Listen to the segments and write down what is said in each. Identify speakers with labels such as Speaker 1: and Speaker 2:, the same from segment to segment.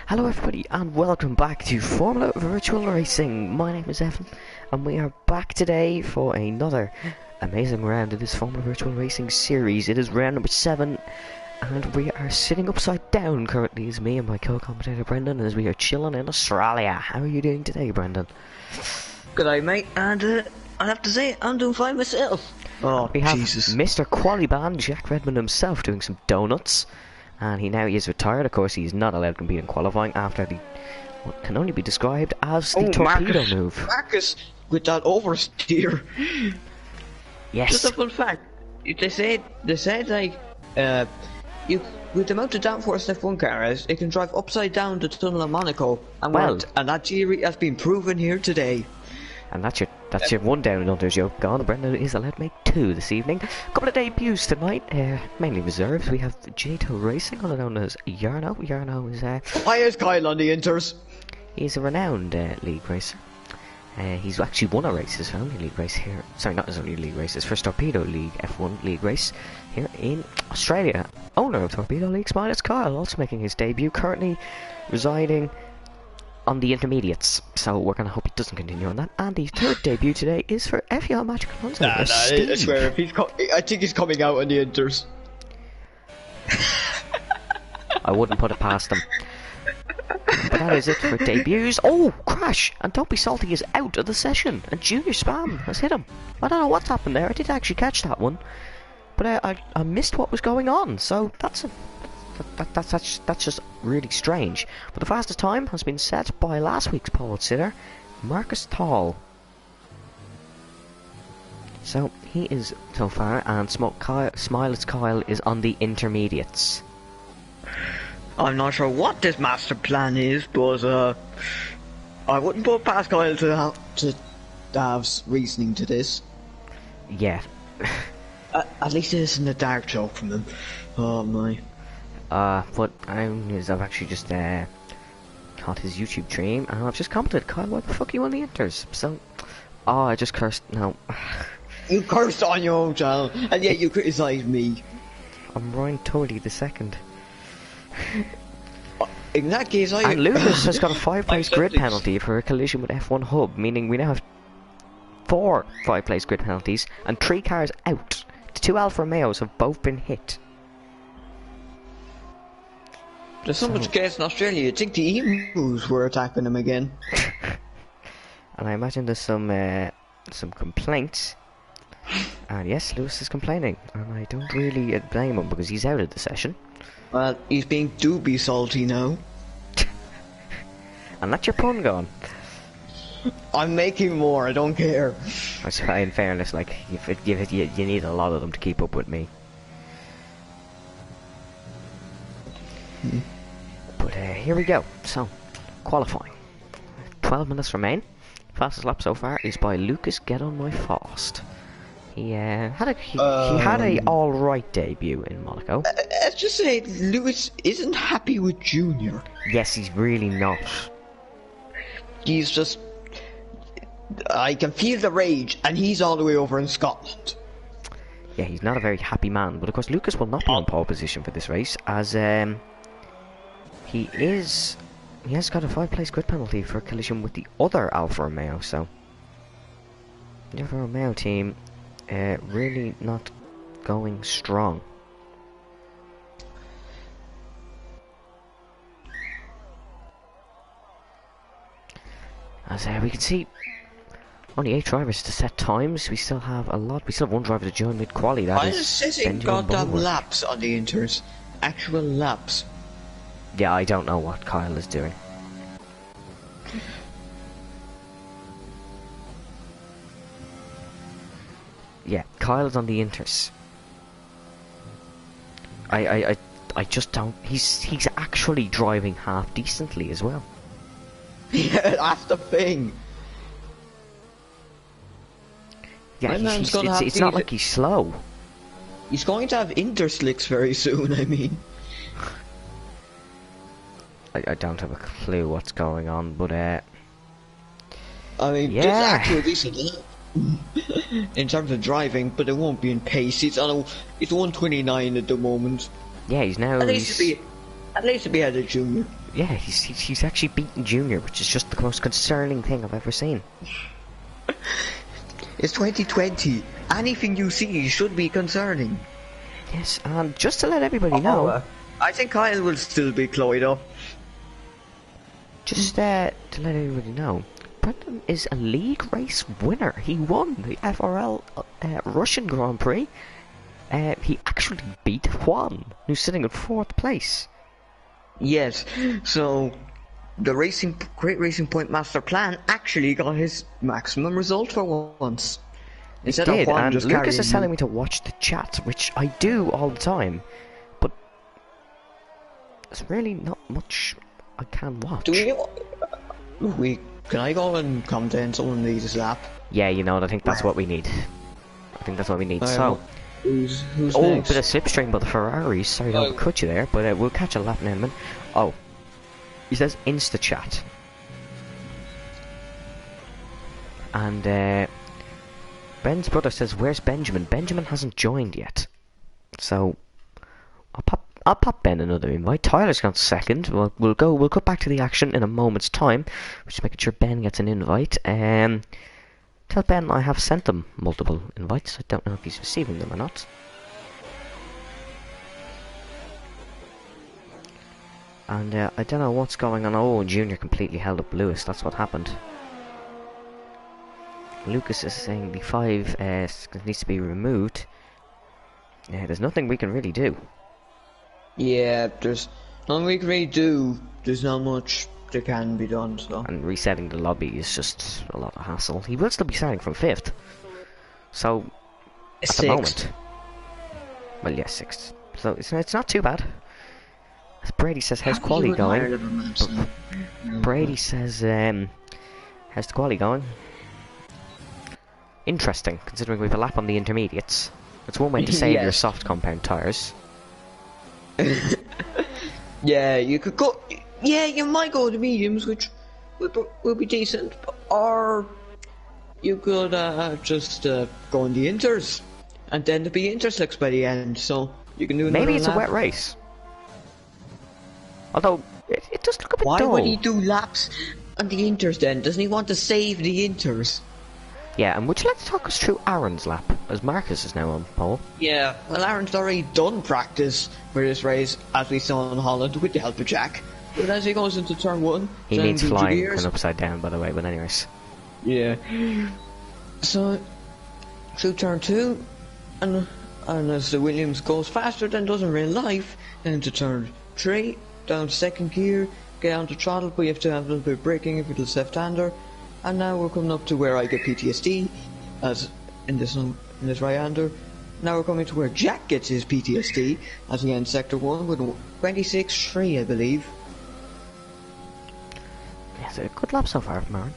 Speaker 1: Hello everybody and welcome back to Formula Virtual Racing. My name is Evan and we are back today for another amazing round of this Formula Virtual Racing series. It is round number 7 and we are sitting upside down currently as me and my co-commentator Brendan as we are chilling in Australia. How are you doing today, Brendan?
Speaker 2: Good day, mate, and I have to say, I'm doing fine myself. Oh,
Speaker 1: we have
Speaker 2: Jesus.
Speaker 1: Mr. Qualiban, Jack Redmond himself, doing some donuts. And he is retired. Of course, he's not allowed to compete in qualifying after the what can only be described as the torpedo move.
Speaker 2: Marcus, with that oversteer.
Speaker 1: Yes.
Speaker 2: Just a fun fact. They said like, you with the amount of downforce F1 car has, it can drive upside down the tunnel of Monaco, and and that theory has been proven here today. And
Speaker 1: that's your one down and under joke gone. Brendan is allowed to make 2 this evening. A couple of debuts tonight, mainly reserves. We have J2 Racing, also known as Yarno. Yarno is
Speaker 2: why is Kyle on the Inters?
Speaker 1: He's a renowned league racer. He's actually won a race, his only league race here. Sorry, not his only league race, his first Torpedo League F1 league race here in Australia. Owner of Torpedo League, Smiles Kyle, also making his debut, currently residing on the intermediates, so we're gonna hope he doesn't continue on that. And the third debut today is for FEL Magic Alonso.
Speaker 2: I swear, I think he's coming out on the Inters.
Speaker 1: I wouldn't put it past him. But that is it for debuts. Oh, Crash! And Don't Be Salty is out of the session, and Junior Spam has hit him. I don't know what's happened there. I did actually catch that one, but I missed what was going on. So that's just really strange. But the fastest time has been set by last week's pole sitter, Marcus Tall. So he is so far, and Smileless Kyle is on the intermediates.
Speaker 2: I'm not sure what this master plan is, but I wouldn't put past Kyle to have reasoning to this.
Speaker 1: Yeah.
Speaker 2: At least it isn't a dark joke from them. Oh my.
Speaker 1: But I've actually just caught his YouTube stream, and I've just commented, Kyle, why the fuck are you on the Inters? So, I just cursed. No.
Speaker 2: You cursed on your own channel, and yet you criticised me.
Speaker 1: I'm Ryan Toady the second.
Speaker 2: In that case,
Speaker 1: And Lucas has got a 5-place grid penalty for a collision with F1 Hub, meaning we now have 4 5-place grid penalties and 3 cars out. The 2 Alfa Romeos have both been hit.
Speaker 2: There's so much gas in Australia, you'd think the emus were attacking them again.
Speaker 1: And I imagine there's some complaints. And yes, Lewis is complaining, and I don't really blame him because he's out of the session.
Speaker 2: Well, he's being doobie salty now.
Speaker 1: And that's your pun gone.
Speaker 2: I'm making more, I don't care.
Speaker 1: In fairness, like, you need a lot of them to keep up with me. But here we go. So, qualifying. 12 minutes remain. Fastest lap so far is by Lucas Get On My Fast. He had a alright debut in Monaco.
Speaker 2: Let's just say Lewis isn't happy with Junior.
Speaker 1: Yes, he's really not.
Speaker 2: He's just... I can feel the rage, and he's all the way over in Scotland.
Speaker 1: Yeah, he's not a very happy man, but of course Lucas will not be on pole position for this race, as he has got a 5-place grid penalty for a collision with the other Alfa Romeo, so the Alfa Romeo team really not going strong. As we can see, only 8 drivers to set times. We still have a lot. We still have 1 driver to join mid-quali. That is
Speaker 2: sitting goddamn laps on the Inters. Actual laps.
Speaker 1: Yeah, I don't know what Kyle is doing. Yeah, Kyle is on the Inters. I just don't. He's actually driving half decently as well.
Speaker 2: Yeah, that's the thing.
Speaker 1: Yeah, it's not like he's slow.
Speaker 2: He's going to have interslicks very soon, I mean.
Speaker 1: I don't have a clue what's going on, but
Speaker 2: I mean,
Speaker 1: yeah.
Speaker 2: there's actually decent in terms of driving, but it won't be in pace. It's 129 at the moment.
Speaker 1: Yeah, he's now.
Speaker 2: At least to be ahead of Junior.
Speaker 1: Yeah, he's actually beaten Junior, which is just the most concerning thing I've ever seen.
Speaker 2: It's 2020. Anything you see should be concerning.
Speaker 1: Yes, and just to let everybody know...
Speaker 2: I think Kyle will still be Chloe, though.
Speaker 1: Just to let everybody know, Brendan is a league race winner. He won the FRL Russian Grand Prix. He actually beat Juan, who's sitting in 4th place.
Speaker 2: Yes, so the Great Racing Point master plan actually got his maximum result for once.
Speaker 1: It did, and Lucas is telling me to watch the chat, which I do all the time, but there's really not much I can watch.
Speaker 2: Can I go and comment on this lap?
Speaker 1: Yeah, you know, I think that's what we need. So,
Speaker 2: who's
Speaker 1: next? Bit of slipstream by the Ferraris. Sorry to cut you there, but we'll catch a lap in a minute. Oh, he says Insta chat, and Ben's brother says, "Where's Benjamin?" Benjamin hasn't joined yet, so I'll pop Ben another invite. Tyler's gone second. We'll cut back to the action in a moment's time. We're just making sure Ben gets an invite. Tell Ben I have sent them multiple invites. I don't know if he's receiving them or not. And I don't know what's going on. Oh, Junior completely held up Lewis. That's what happened. Lucas is saying the 5 needs to be removed. There's nothing we can really do.
Speaker 2: Yeah, there's nothing we can really do. There's not much that can be done, so.
Speaker 1: And resetting the lobby is just a lot of hassle. He will still be starting from 5th. So, at the moment. Well, yes, 6th. So, it's not too bad. As Brady says, how's quali going? Brady says, how's the quali going? Interesting, considering we've a lap on the intermediates. It's one way to save your soft compound tyres.
Speaker 2: Yeah, you could go. Yeah, you might go to mediums, which will be decent, or you could just go on the inters, and then there'll be interslicks by the end. So you can do another
Speaker 1: maybe it's
Speaker 2: lap.
Speaker 1: A wet race. Although it does look a bit
Speaker 2: dull.
Speaker 1: dull.
Speaker 2: Why would he do laps on the inters then? Doesn't he want to save the inters?
Speaker 1: Yeah, and would you like to talk us through Aaron's lap, as Marcus is now on pole?
Speaker 2: Yeah, well, Aaron's already done practice for this race, as we saw in Holland, with the help of Jack. But as he goes into turn 1...
Speaker 1: He needs flying and upside down, by the way, but anyways.
Speaker 2: Yeah. So, through turn 2, and as the Williams goes faster than does in real life, then into turn 3, down to 2nd gear, get down to throttle, but you have to have a little bit of braking if it's a left-hander. And now we're coming up to where I get PTSD, as in this right-hander. Now we're coming to where Jack gets his PTSD, as we end sector 1 with 26.3, I believe.
Speaker 1: Yeah, it's a good lap so far from Aaron.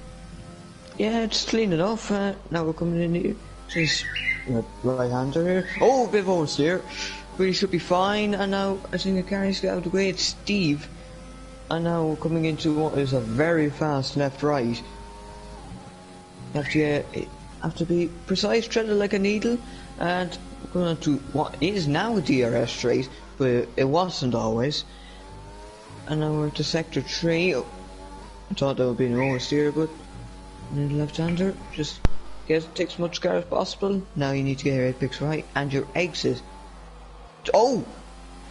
Speaker 2: Yeah, it's clean enough. Now we're coming in here. This right-hander here. Oh, a bit of oversteer. But he should be fine. And now I think the carry's got out of the way. It's Steve. And now we're coming into what is a very fast left-right. You have to be precise, tread it like a needle, and we're going on to what is now a DRS straight, but it wasn't always. And now we're to sector 3. I thought that would be an oversteer, but left-hander, just take as much car as possible. Now you need to get your apex right, and your exit. Oh!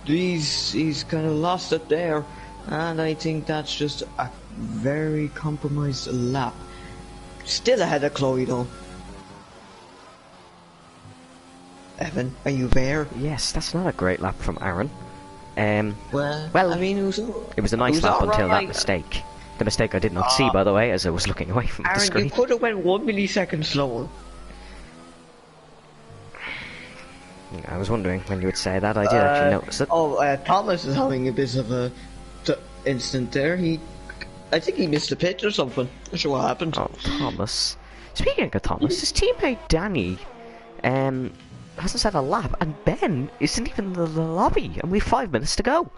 Speaker 2: He's kind of lost it there, and I think that's just a very compromised lap. Still ahead of Chloe though. Evan, are you there?
Speaker 1: Yes, that's not a great lap from Aaron.
Speaker 2: Well, I mean,
Speaker 1: it was a nice lap until that mistake. The mistake I did not see, by the way, as I was looking away from the screen.
Speaker 2: Aaron, you could have went 1 millisecond slower.
Speaker 1: I was wondering when you would say that. I did actually notice it.
Speaker 2: Oh, Thomas is having a bit of a instant there. I think he missed a pitch or something. Not sure what happened.
Speaker 1: Oh, Thomas. Speaking of Thomas, his teammate Danny hasn't set a lap, and Ben isn't even in the lobby, and we've 5 minutes to go.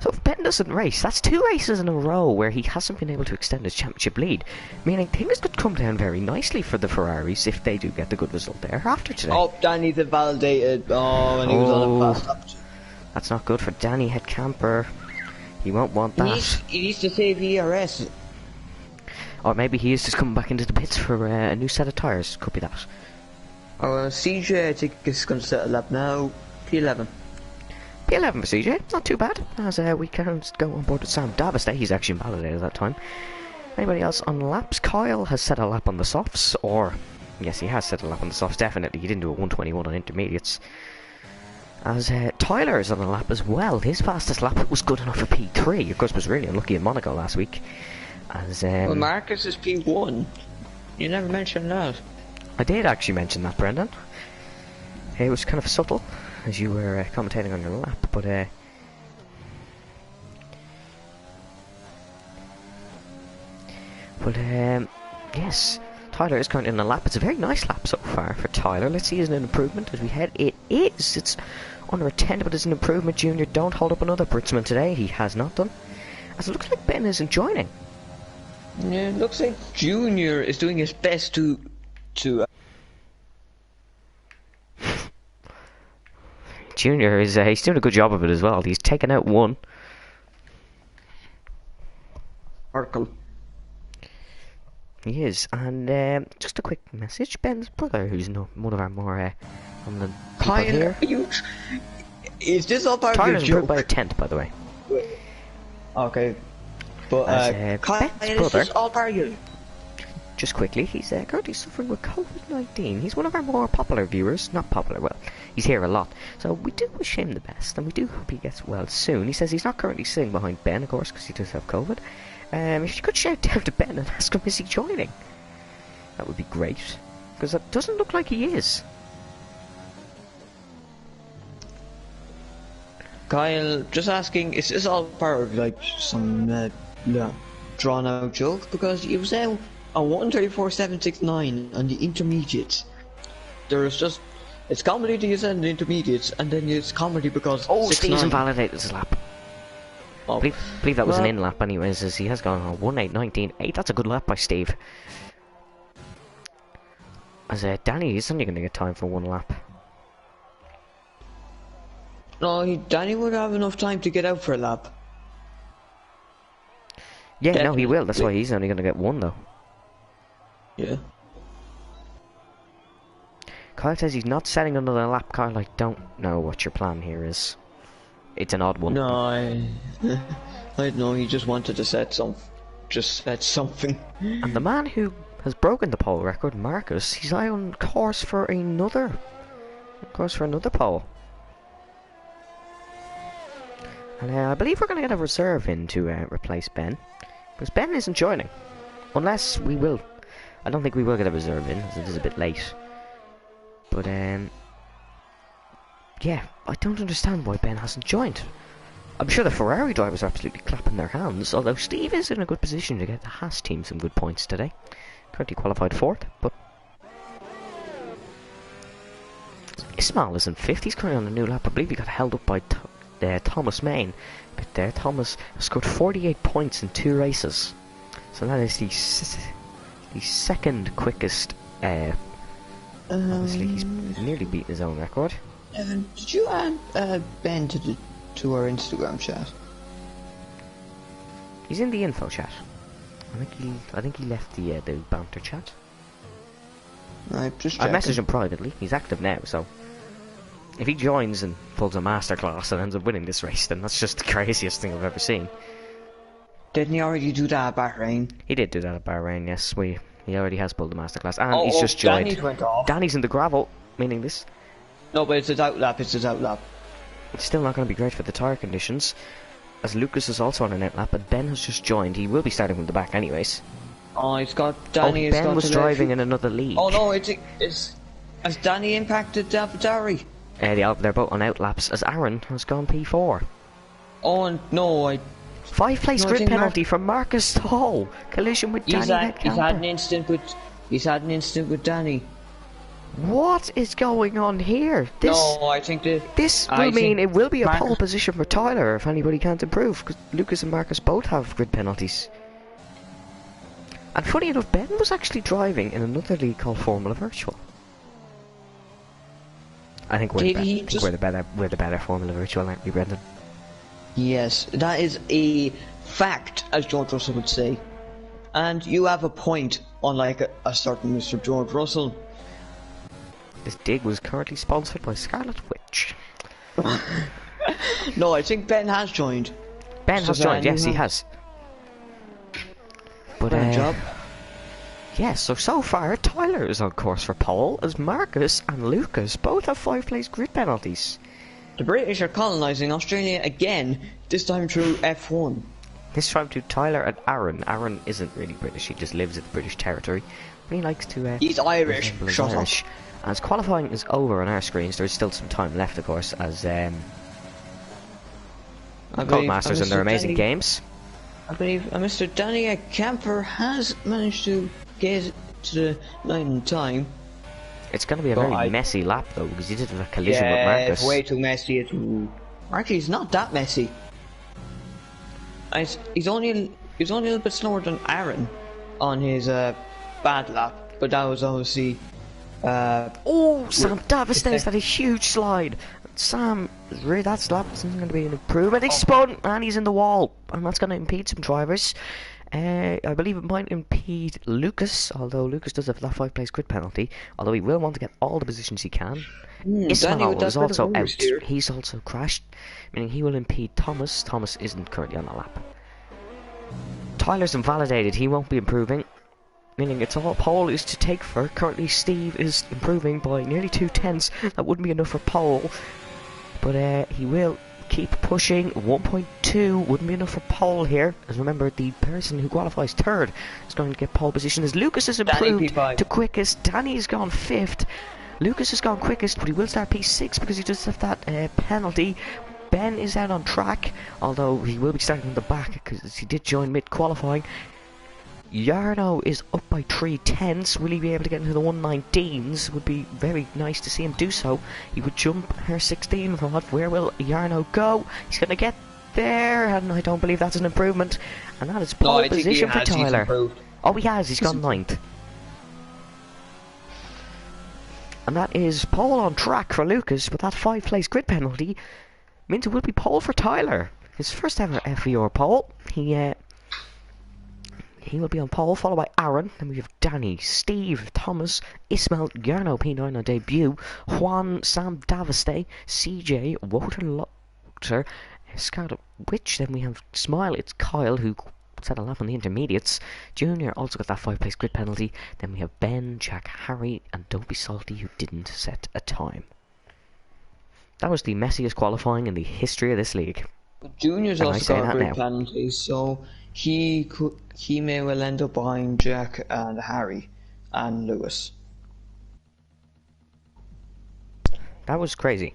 Speaker 1: So if Ben doesn't race, that's 2 races in a row where he hasn't been able to extend his championship lead, meaning things could come down very nicely for the Ferraris if they do get the good result there after today.
Speaker 2: Oh, Danny's invalidated. Oh, and he was on a fast lap.
Speaker 1: That's not good for Danny Headcamper. He won't want that.
Speaker 2: He needs to save ERS.
Speaker 1: Or maybe he is just coming back into the pits for a new set of tyres. Could be that.
Speaker 2: CJ, I think, is going to set a lap now. P11.
Speaker 1: P11 for CJ, not too bad. As we can go on board with Sam Davis there. He's actually invalidated at that time. Anybody else on laps? Kyle has set a lap on the softs, or... Yes, he has set a lap on the softs, definitely. He didn't do a 121 on intermediates. As Tyler is on a lap as well. His fastest lap was good enough for P3. Of course, was really unlucky in Monaco last week. As
Speaker 2: well, Marcus is P1. You never mentioned that.
Speaker 1: I did actually mention that, Brendan. It was kind of subtle, as you were commentating on your lap, but... yes, Tyler is currently on a lap. It's a very nice lap so far for Tyler. Let's see, is it an improvement as we head? It is. It's under a 10, but it's an improvement. Junior, don't hold up another Britzman today. He has not done. As it looks like Ben isn't joining.
Speaker 2: Yeah, it looks like Junior is doing his best to
Speaker 1: Junior is he's doing a good job of it as well. He's taken out one.
Speaker 2: Urkel.
Speaker 1: He is, and just a quick message. Ben's brother, who's one of our more prominent people here.
Speaker 2: Is this all part
Speaker 1: Tyler's
Speaker 2: of your
Speaker 1: improved
Speaker 2: joke?
Speaker 1: by a 10th, by the way.
Speaker 2: Okay, but
Speaker 1: Ben's
Speaker 2: is
Speaker 1: brother.
Speaker 2: this all part of you?
Speaker 1: Just quickly, he's currently suffering with COVID-19. He's one of our more popular viewers. Not popular, well, he's here a lot. So we do wish him the best, and we do hope he gets well soon. He says he's not currently sitting behind Ben, of course, because he does have COVID. If you could shout down to Ben and ask him, is he joining? That would be great, because that doesn't look like he is.
Speaker 2: Kyle, just asking, is this all part of like some drawn out joke? Because it was now a 1:34.769 on the intermediates. There's just it's comedy to use on the intermediates, and then it's comedy because
Speaker 1: Steve's invalidated his lap.
Speaker 2: Oh.
Speaker 1: Believe that was an in lap anyways, as he has gone on 1:8.19.8. That's a good lap by Steve. As Danny is only going to get time for one lap.
Speaker 2: No, Danny would have enough time to get out for a lap.
Speaker 1: Yeah, no, he will. That's why he's only going to get one, though.
Speaker 2: Yeah.
Speaker 1: Kyle says he's not setting another lap. Kyle, I don't know what your plan here is. It's an odd one.
Speaker 2: No, I don't know. He just wanted to set something.
Speaker 1: And the man who has broken the pole record, Marcus, he's on course for another pole. And I believe we're going to get a reserve in to replace Ben, because Ben isn't joining, unless we will. I don't think we will get a reserve in, as it is a bit late. But yeah, I don't understand why Ben hasn't joined. I'm sure the Ferrari drivers are absolutely clapping their hands, although Steve is in a good position to get the Haas team some good points today. Currently qualified 4th, but Ismail is in 5th. He's currently on a new lap. I believe he got held up by Thomas Main. But there, Thomas scored 48 points in 2 races. So that is the second quickest. Obviously, he's nearly beaten his own record.
Speaker 2: Evan, did you add Ben to our Instagram chat?
Speaker 1: He's in the info chat. I think he left the banter chat.
Speaker 2: Right, just
Speaker 1: I messaged him privately. He's active now, so if he joins and pulls a masterclass and ends up winning this race, then that's just the craziest thing I've ever seen.
Speaker 2: Didn't he already do that at Bahrain?
Speaker 1: He did do that at Bahrain, yes. He already has pulled the masterclass, and he's just joined.
Speaker 2: Danny's went off.
Speaker 1: Danny's in the gravel, meaning this.
Speaker 2: No, but it's a doubt lap. It's
Speaker 1: still not going to be great for the tyre conditions, as Lucas is also on an out lap, and Ben has just joined. He will be starting from the back anyways.
Speaker 2: Oh, he's got Danny.
Speaker 1: Ben was driving in another league.
Speaker 2: Oh no, it's has Danny impacted AlphaTauri?
Speaker 1: They're both on out laps, as Aaron has gone P4.
Speaker 2: Oh and no,
Speaker 1: 5th place grid penalty from Marcus Hall. Collision with Danny.
Speaker 2: He's had an instant with Danny.
Speaker 1: What is going on here?
Speaker 2: I think
Speaker 1: this will mean it will be a pole position for Tyler if anybody can't improve, because Lucas and Marcus both have grid penalties. And funny enough, Ben was actually driving in another league called Formula Virtual. I think we're the better Formula Virtual, aren't we, Brendan?
Speaker 2: Yes, that is a fact, as George Russell would say. And you have a point, unlike a certain Mr. George Russell.
Speaker 1: This dig was currently sponsored by Scarlet Witch.
Speaker 2: No, I think Ben has joined.
Speaker 1: Ben has joined, yes, he has. But,
Speaker 2: Good job.
Speaker 1: yes, so far, Tyler is on course for pole, as Marcus and Lucas both have 5-place grid penalties.
Speaker 2: The British are colonising Australia again, this time through F1.
Speaker 1: This time to Tyler and Aaron. Aaron isn't really British, he just lives in the British territory. But he likes to...
Speaker 2: He's Irish, shut up.
Speaker 1: As qualifying is over on our screens, there is still some time left, of course, as Codemasters and their amazing games.
Speaker 2: I believe Mr. Danny Camper has managed to get to the line in time.
Speaker 1: It's going to be a very messy lap, though, because he did have a collision with Marcus.
Speaker 2: It's way too messy. Actually, it's not that messy. He's only a little bit slower than Aaron on his bad lap, but that was obviously...
Speaker 1: Sam Davista's had a huge slide. Sam, that lap isn't going to be an improvement. He spun, and he's in the wall, and that's going to impede some drivers. I believe it might impede Lucas, although Lucas does have that 5-place grid penalty, although he will want to get all the positions he can. Ismail is also out. He's also crashed, meaning he will impede Thomas. Thomas isn't currently on the lap. Tyler's invalidated, he won't be improving, meaning it's all pole is to take for. Currently Steve is improving by nearly 2/10. That wouldn't be enough for pole, but he will keep pushing. 1.2 wouldn't be enough for pole here, as remember the person who qualifies third is going to get pole position, as Lucas has improved to quickest. Danny's gone 5th. Lucas has gone quickest, but he will start P6 because he does have that penalty. Ben is out on track, although he will be starting from the back because he did join mid-qualifying. Jarno is up by 3/10. Will he be able to get into the 119s? Would be very nice to see him do so. He would jump her 16 rod. Where will Jarno go? He's going to get there, and I don't believe that's an improvement. And that is pole position for Tyler. Oh, he has. He's gone 9th. And that is pole on track for Lucas, but that 5-place grid penalty means it will be pole for Tyler. His first ever FVR pole. He will be on pole, followed by Aaron. Then we have Danny, Steve, Thomas, Ismail, Jarno P9 on debut, Juan, Sam Daviste, CJ, Walter, Scarlet Witch. Then we have Smile, it's Kyle, who set a lap on the intermediates. Junior also got that 5-place grid penalty. Then we have Ben, Jack, Harry, and Don't Be Salty, who didn't set a time. That was the messiest qualifying in the history of this league.
Speaker 2: But Junior's also got a grid penalty, so he may well end up behind Jack and Harry and Lewis.
Speaker 1: That was crazy.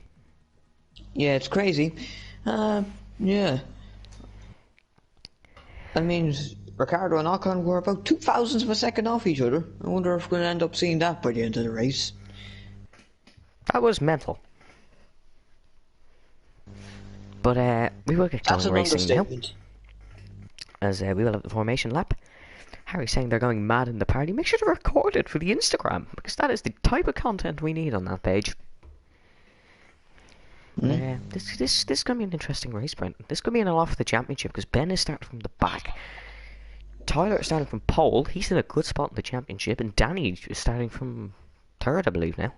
Speaker 2: Yeah, it's crazy. Yeah. I mean, Ricardo and Ocon were about 0.02 of a second off each other. I wonder if we're going to end up seeing that by the end of the race.
Speaker 1: That was mental. But we will get going racing now, as we will have the formation lap. Harry's saying they're going mad in the party. Make sure to record it for the Instagram, because that is the type of content we need on that page. This is going to be an interesting race, Brent. This could be an off the championship, because Ben is starting from the back. Tyler is starting from pole. He's in a good spot in the championship, and Danny is starting from third, I believe now.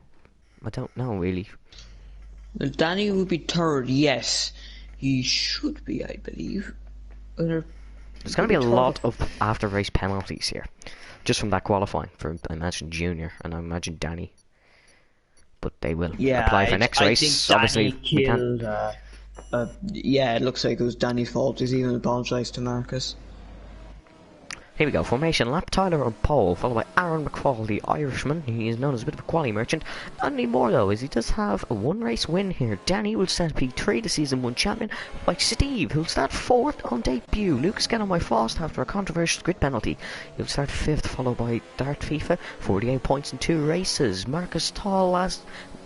Speaker 1: I don't know really.
Speaker 2: Well, Danny will be third, yes. He should be, I believe.
Speaker 1: There's going to be a lot of after-race penalties here, just from that qualifying for, I imagine, Junior, and I imagine Danny. But they will apply for next race. Obviously,
Speaker 2: killed, yeah, it looks like it was Danny's fault. He's even apologised to Marcus.
Speaker 1: Here we go, formation lap. Tyler on pole, followed by Aaron McFall, the Irishman. He is known as a bit of a quality merchant. Not anymore though, as he does have a 1-race win here. Danny will start P3, the season 1 champion, by Steve, who'll start 4th on debut. Lucas getting on by Faust after a controversial grid penalty. He'll start 5th, followed by Dart FIFA, 48 points in 2 races. Marcus Tall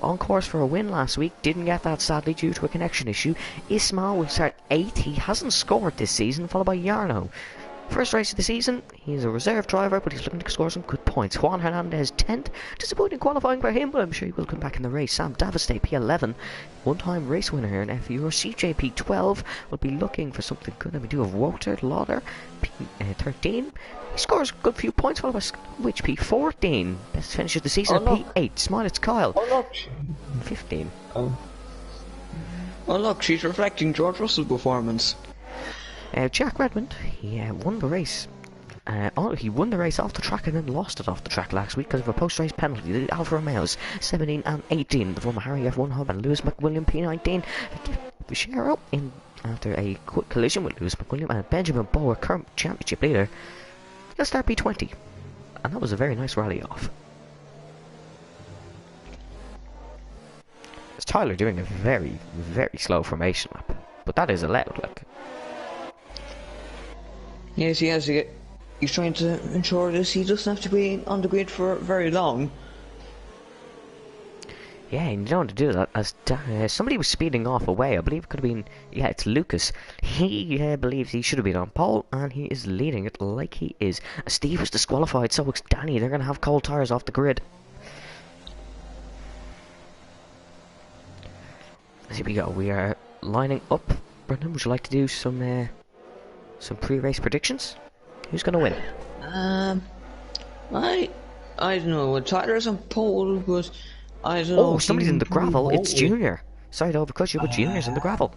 Speaker 1: on course for a win last week, didn't get that sadly due to a connection issue. Ismail will start 8th, he hasn't scored this season, followed by Jarno. First race of the season, he's a reserve driver, but he's looking to score some good points. Juan Hernandez 10th, disappointing qualifying for him, but I'm sure he will come back in the race. Sam Davistay P11, one-time race winner here in F1. CJ P12 will be looking for something good. And we do have Walter Lauder P13. He scores a good few points, followed by Which P14. Best finish of the season at P8. Smile, it's Kyle.
Speaker 2: Oh look,
Speaker 1: 15.
Speaker 2: Oh look, she's reflecting George Russell's performance.
Speaker 1: Jack Redmond, he won the race. He won the race off the track and then lost it off the track last week because of a post-race penalty. The Alfa Romeos 17 and 18, the former Harry F1 hub, and Lewis McWilliam P19. Bishero in after a quick collision with Lewis McWilliam and Benjamin Bower, current championship leader. He'll start P20, and that was a very nice rally off. It's Tyler doing a very, very slow formation lap, but that is allowed. Like.
Speaker 2: Yes, he has to get. He's trying to ensure this. He doesn't have to be on the grid for very long.
Speaker 1: Yeah, and you don't want to do that. As somebody was speeding off away, I believe it could have been. Yeah, it's Lucas. He believes he should have been on pole, and he is leading it like he is. Steve was disqualified, so it's Danny. They're going to have cold tires off the grid. Here we go. We are lining up. Brendan, would you like to do some pre-race predictions? Who's going to win?
Speaker 2: I don't know. Well, Tyler's on pole, but I don't know.
Speaker 1: Oh, somebody's in the gravel. It's Junior. Sorry to overcut you, but Junior's in the gravel.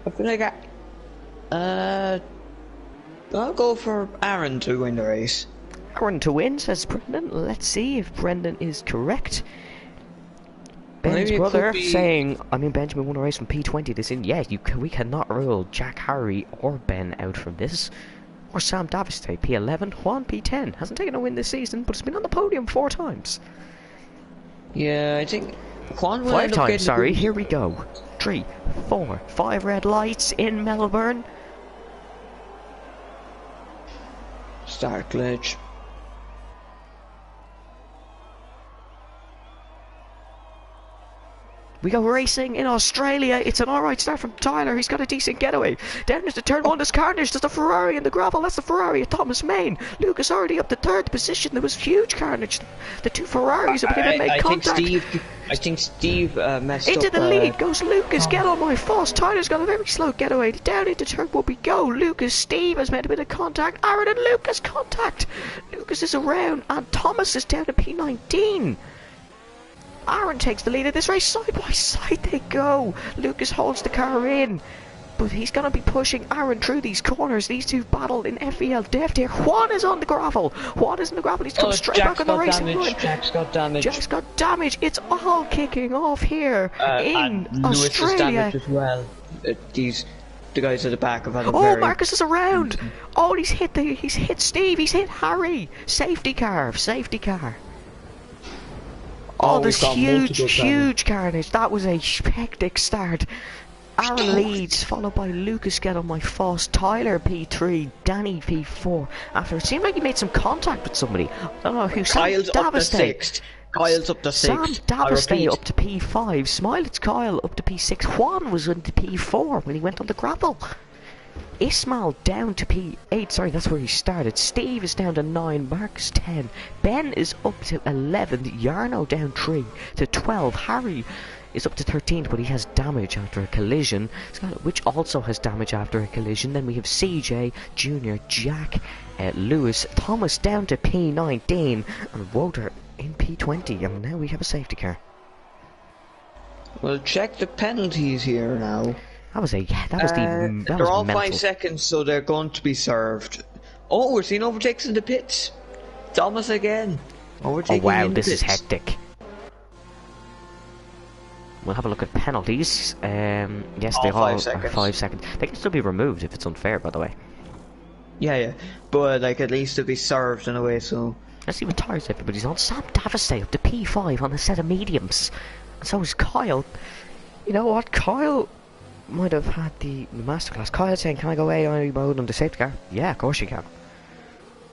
Speaker 2: I feel like I'll go for Aaron to win the race.
Speaker 1: Aaron to win, says Brendan. Let's see if Brendan is correct. Ben's brother saying, Benjamin won a race from P20 this in. Yeah, we cannot rule Jack, Harry, or Ben out from this. Or Sam Davistay, P11, Juan, P10. Hasn't taken a win this season, but has been on the podium 4 times.
Speaker 2: Yeah, I think Juan will
Speaker 1: 5 times, sorry. Here we go. 3, 4, 5 red lights in Melbourne.
Speaker 2: Start glitch.
Speaker 1: We go racing in Australia. It's an alright start from Tyler. He's got a decent getaway. Down into turn 1, there's carnage. There's a Ferrari in the gravel. That's the Ferrari of Thomas Main. Lucas already up to 3rd position. There was huge carnage. The 2 Ferraris have even made contact.
Speaker 2: I think Steve messed
Speaker 1: into
Speaker 2: up.
Speaker 1: The lead goes Lucas. Get on my Foss. Tyler's got a very slow getaway. Down into turn 1 we go. Lucas, Steve has made a bit of contact. Aaron and Lucas contact. Lucas is around and Thomas is down to P19. Aaron takes the lead of this race. Side by side they go. Lucas holds the car in, but he's going to be pushing Aaron through these corners. These two battled in FEL Deft here. Juan is on the gravel. Juan is in the gravel. He's come straight back on the racing line.
Speaker 2: Jack's got damage.
Speaker 1: Jack's got damage. It's all kicking off here in
Speaker 2: and
Speaker 1: Australia.
Speaker 2: Lewis is damaged as well. The guys at the back have had a
Speaker 1: very... Marcus is around. Oh, he's hit Steve. He's hit Harry. Safety car. Safety car. Oh, there's huge carnage. That was a hectic start. Aaron leads, followed by Lucas Get on my Foss, Tyler P3, Danny P4. After it seemed like he made some contact with somebody. I don't know who.
Speaker 2: Kyle's up to 6th. Kyle's up to 6th.
Speaker 1: Sam Davistay up to P5. Smile, it's Kyle up to P6. Juan was into P4 when he went on the gravel. Ismail down to P8, sorry, that's where he started. Steve is down to 9, Marcus 10, Ben is up to 11, Yarno down 3 to 12, Harry is up to 13th, but he has damage after a collision, which also has damage after a collision. Then we have CJ, Junior, Jack, Lewis, Thomas down to P19, and Walter in P20, and now we have a safety car.
Speaker 2: Well, check the penalties here now.
Speaker 1: They're
Speaker 2: all
Speaker 1: mental.
Speaker 2: 5 seconds, so they're going to be served. Oh, we're seeing overtakes in the pits. Thomas again. Overtaking
Speaker 1: wow,
Speaker 2: in
Speaker 1: this
Speaker 2: the
Speaker 1: is
Speaker 2: pits.
Speaker 1: hectic. We'll have a look at penalties. Yes,
Speaker 2: all
Speaker 1: they all
Speaker 2: 5 seconds.
Speaker 1: are 5 seconds. They can still be removed if it's unfair, by the way.
Speaker 2: Yeah. But, like, at least they'll be served in a way, so...
Speaker 1: Let's see what tires everybody's on. Sam Davistay up to P5 on a set of mediums. And so is Kyle. You know what? Kyle might have had the masterclass. Kyle saying, can I go AI mode on the safety car? Yeah, of course you can.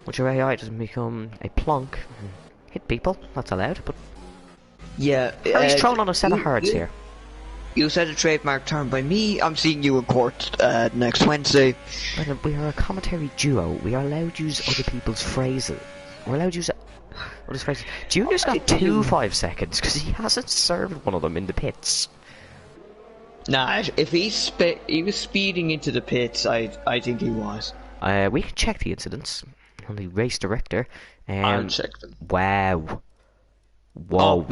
Speaker 1: But your AI doesn't become a plonk and hit people. That's allowed, but...
Speaker 2: Yeah.
Speaker 1: He's thrown on a set of hards here.
Speaker 2: You said a trademark term by me. I'm seeing you in court next Wednesday.
Speaker 1: Brendan, we are a commentary duo. We are allowed to use other people's phrases. We're allowed to use other phrases. Junior's got 5 seconds because he hasn't served one of them in the pits.
Speaker 2: Nah, if he was speeding into the pits, I think he was.
Speaker 1: We can check the incidents on the race director.
Speaker 2: I'll check them.
Speaker 1: Wow. Whoa.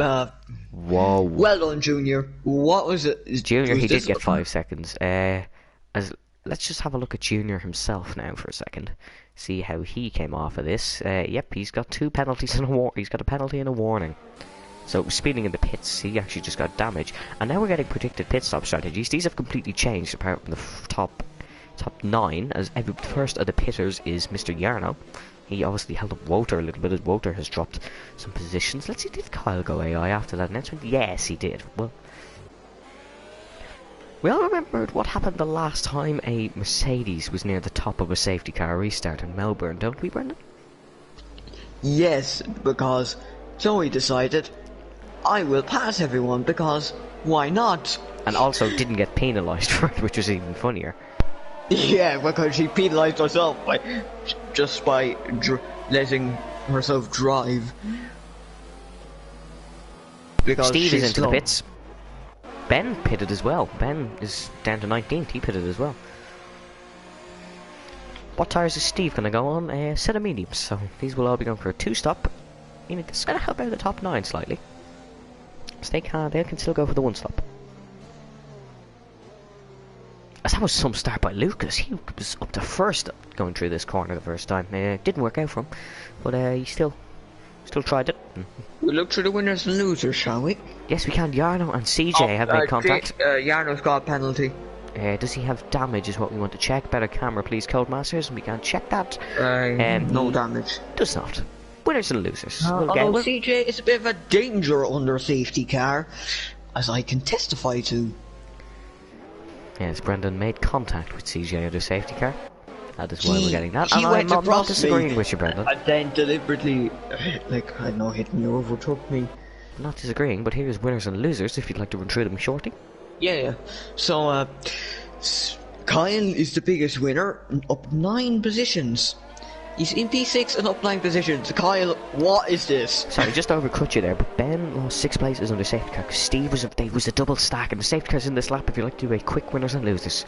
Speaker 1: Whoa.
Speaker 2: Well done, Junior. What was it?
Speaker 1: Junior, he did get 5 seconds. Let's just have a look at Junior himself now for a second. See how he came off of this. Yep, he's got 2 penalties and he's got a penalty and a warning. So speeding in the pits, he actually just got damage. And now we're getting predicted pit stop strategies. These have completely changed apart from the top 9, as the first of the pitters is Mr. Yarno. He obviously held up Woter a little bit, as Woter has dropped some positions. Let's see, did Kyle go AI after that announcement? Yes, he did. Well, we all remembered what happened the last time a Mercedes was near the top of a safety car restart in Melbourne, don't we, Brendan?
Speaker 2: Yes, because Zoe decided, I will pass everyone, because why not?
Speaker 1: And also didn't get penalised for it, which was even funnier.
Speaker 2: Yeah, because she penalised herself by letting herself drive. Because
Speaker 1: Steve is into
Speaker 2: slow.
Speaker 1: the pits. Ben pitted as well. Ben is down to 19th. He pitted as well. What tyres is Steve going to go on? A set of mediums. So these will all be going for a 2-stop. It's going to help out the top 9 slightly. So they can still go for the 1-stop. As that was some start by Lucas. He was up to first going through this corner the first time. Didn't work out for him, but he still tried it.
Speaker 2: We'll look through the winners and losers, shall we?
Speaker 1: Yes, we can. Yarno and CJ have made contact.
Speaker 2: Yarno's got a penalty.
Speaker 1: Does he have damage is what we want to check. Better camera please, Codemasters, and we can check that.
Speaker 2: No damage.
Speaker 1: Does not. Winners and losers.
Speaker 2: Although CJ is a bit of a danger under a safety car, as I can testify to.
Speaker 1: Yes, Brendan made contact with CJ under safety car. That is why we're getting that.
Speaker 2: He went
Speaker 1: I'm not
Speaker 2: across
Speaker 1: disagreeing with you, Brendan.
Speaker 2: And then deliberately, I don't know, hit me, overtook me.
Speaker 1: I'm not disagreeing, but here's winners and losers if you'd like to run through them shortly.
Speaker 2: Yeah. So, Kyle is the biggest winner, up 9 positions. He's in P6 and up 9 positions. Kyle, what is this?
Speaker 1: Sorry, just to overcut you there, but Ben lost 6 places under safety car because Steve was a double stack, and the safety car's in this lap if you like to do a quick winners and losers.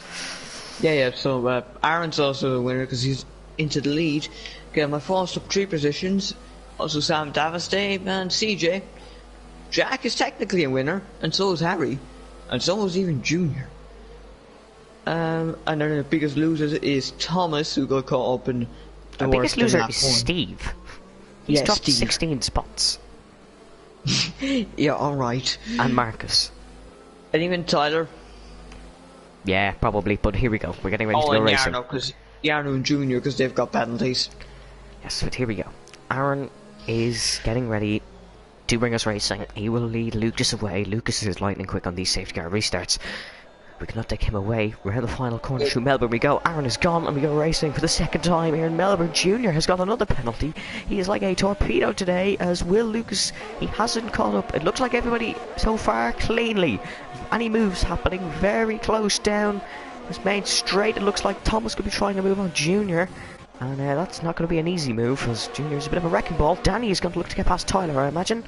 Speaker 2: Yeah, so Aaron's also the winner because he's into the lead. Okay, my first up 3 positions. Also Sam Davistay and CJ. Jack is technically a winner, and so is Harry. And so is even Junior. And then the biggest loser is Thomas, who got caught up in the
Speaker 1: biggest loser is Steve. He's dropped
Speaker 2: Steve.
Speaker 1: 16 spots.
Speaker 2: Yeah, alright.
Speaker 1: And Marcus.
Speaker 2: And even Tyler.
Speaker 1: Yeah, probably, but here we go. We're getting ready to go racing.
Speaker 2: Yarno and Junior, because they've got penalties.
Speaker 1: Yes, but here we go. Aaron is getting ready to bring us racing. He will lead Lucas away. Lucas is lightning quick on these safety car restarts. We cannot take him away. We're in the final corner through Melbourne. We go. Aaron is gone, and we go racing for the second time here in Melbourne. Junior has got another penalty. He is like a torpedo today, as Will Lucas. He hasn't caught up. It looks like everybody so far cleanly. Any moves happening very close down this main straight. It looks like Thomas could be trying to move on Junior. And that's not going to be an easy move, as Junior's a bit of a wrecking ball. Danny is going to look to get past Tyler, I imagine.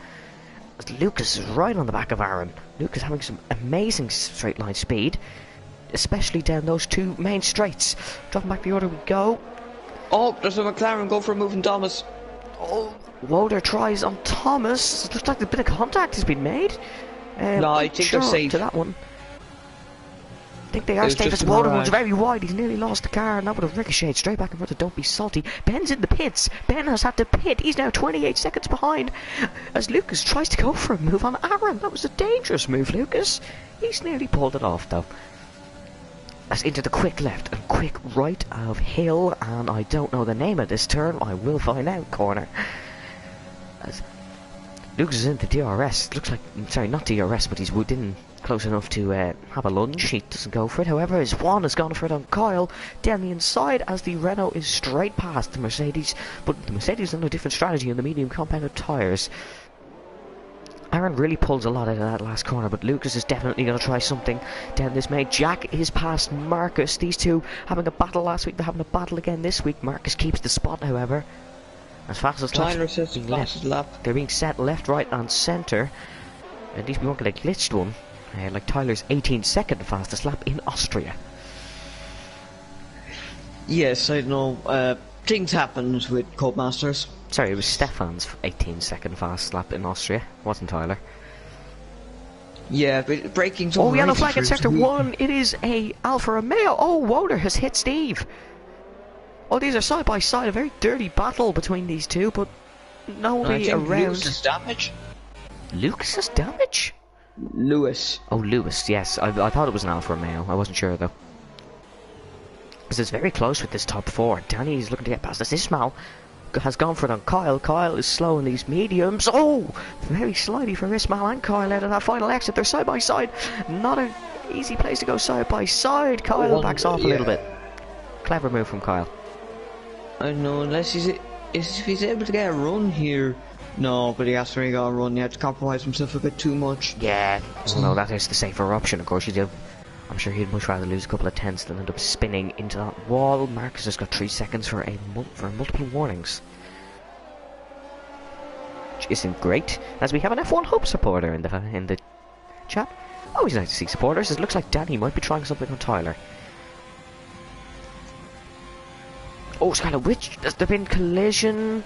Speaker 1: As Lucas is right on the back of Aaron. Lucas having some amazing straight line speed, especially down those 2 main straights. Dropping back the order we go.
Speaker 2: Oh, there's a McLaren go for a move from Thomas.
Speaker 1: Oh, Woder tries on Thomas. It looks like a bit of contact has been made.
Speaker 2: No, I think they're safe.
Speaker 1: To that one. I think they are safe, as Woder was very wide. He's nearly lost the car, and that would have ricocheted straight back in front of Don't Be Salty. Ben's in the pits. Ben has had to pit. He's now 28 seconds behind as Lucas tries to go for a move on Aaron. That was a dangerous move, Lucas. He's nearly pulled it off, though. As into the quick left and quick right of Hill, and I don't know the name of this turn. I will find out, corner. As Lucas is into DRS. Looks like, sorry, not DRS, but he's within close enough to have a lunge. He doesn't go for it. However, his Juan has gone for it on Kyle down the inside, as the Renault is straight past the Mercedes. But the Mercedes is on a different strategy in the medium compounded tyres. Aaron really pulls a lot out of that last corner, but Lucas is definitely going to try something down this main. Jack is past Marcus. These two having a battle last week, they're having a battle again this week. Marcus keeps the spot, however. As fast as
Speaker 2: Tyler says the fastest lap.
Speaker 1: They're being set left, right and centre. At least we won't get a glitched one. Like Tyler's 18-second fastest lap in Austria.
Speaker 2: Yes, I know. Things happened with Codemasters.
Speaker 1: Sorry, it was Stefan's 18-second fast lap in Austria, wasn't Tyler?
Speaker 2: Yeah, but breaking.
Speaker 1: Oh, yellow flag in sector 1. It is a Alfa Romeo. Oh, Woder has hit Steve. Oh, these are side by side. A very dirty battle between these two, but nobody around.
Speaker 2: Lewis's damage.
Speaker 1: Lucas's damage?
Speaker 2: Lewis.
Speaker 1: Oh, Lewis. Yes, I thought it was an Alfa Romeo. I wasn't sure though. Because it's very close with this top 4. Danny's looking to get past us. Ismail has gone for it on Kyle. Kyle is slow in these mediums. Oh, very slidey for Ismail and Kyle out of that final exit. They're side by side. Not an easy place to go side by side. Kyle backs off a little bit. Clever move from Kyle.
Speaker 2: I know, unless he's able to get a run here. No, but he has to really got a run. He had to compromise himself a bit too much.
Speaker 1: Yeah, no, that is the safer option. Of course, you do. I'm sure he'd much rather lose a couple of tenths than end up spinning into that wall. Marcus has got 3 seconds for multiple warnings, which isn't great. As we have an F1 Hub supporter in the chat. Always nice to see supporters. It looks like Danny might be trying something on Tyler. Oh, Skylar Witch, has there been collision?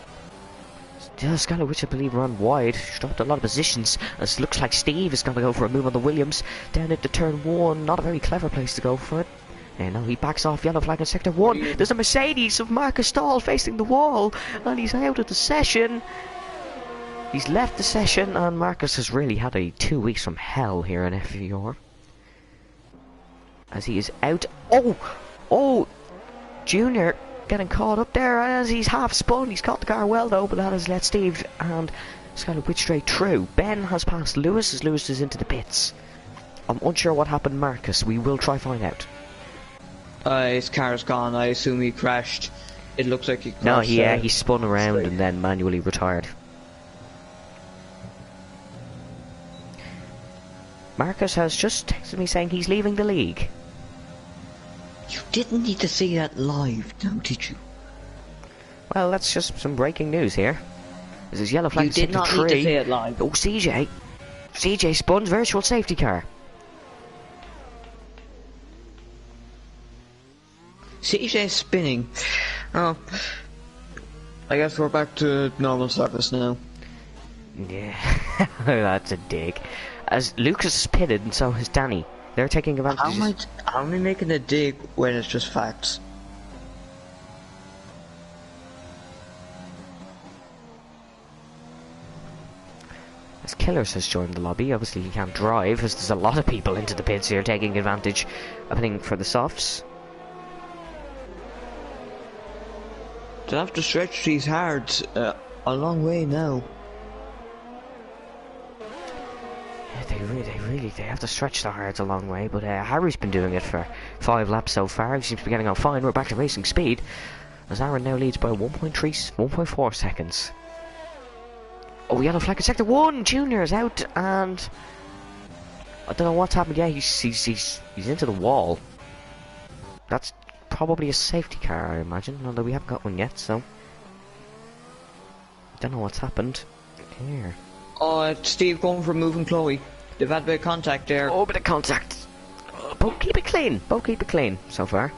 Speaker 1: Yeah, Skylar Witch, I believe, ran wide. She dropped a lot of positions. It looks like Steve is going to go for a move on the Williams. Down into turn 1. Not a very clever place to go for it. And now he backs off. Yellow flag in sector 1. There's a Mercedes of Marcus Stahl facing the wall. And he's out of the session. He's left the session. And Marcus has really had a 2 weeks from hell here in FVR. As he is out. Oh! Junior getting caught up there as he's half spun. He's caught the car well though, but that has let Steve and Skylar Witch straight through. Ben has passed Lewis as Lewis is into the pits. I'm unsure what happened Marcus. We will try find out.
Speaker 2: His car's gone. I assume he crashed. It looks like he crashed.
Speaker 1: No, he spun around and then manually retired. Marcus has just texted me saying he's leaving the league.
Speaker 2: You didn't need to say that live, now did you?
Speaker 1: Well, that's just some breaking news here. This is yellow flag.
Speaker 2: You did not need to say it live.
Speaker 1: Oh, CJ spawns virtual safety car.
Speaker 2: CJ spinning. Oh, I guess we're back to normal service now.
Speaker 1: Yeah, that's a dig. As Lucas is pitted and so is Danny. They're taking advantage.
Speaker 2: How am I making a dig when it's just facts?
Speaker 1: As Killers has joined the lobby, obviously he can't drive as there's a lot of people into the pits here taking advantage of anything for the softs.
Speaker 2: They'll have to stretch these hards a long way now.
Speaker 1: They have to stretch the hards a long way, but Harry's been doing it for 5 laps so far. He seems to be getting on fine. We're back to racing speed, as Aaron now leads by 1.4 seconds. Oh, yellow flag in sector 1. Junior is out, and I don't know what's happened. Yeah, he's into the wall. That's probably a safety car, I imagine, although we haven't got one yet, so don't know what's happened here.
Speaker 2: Oh, it's Steve going for moving Chloe. They've had a bit of contact there.
Speaker 1: Oh, bit of contact. Both keep it clean. Both keep it clean so far.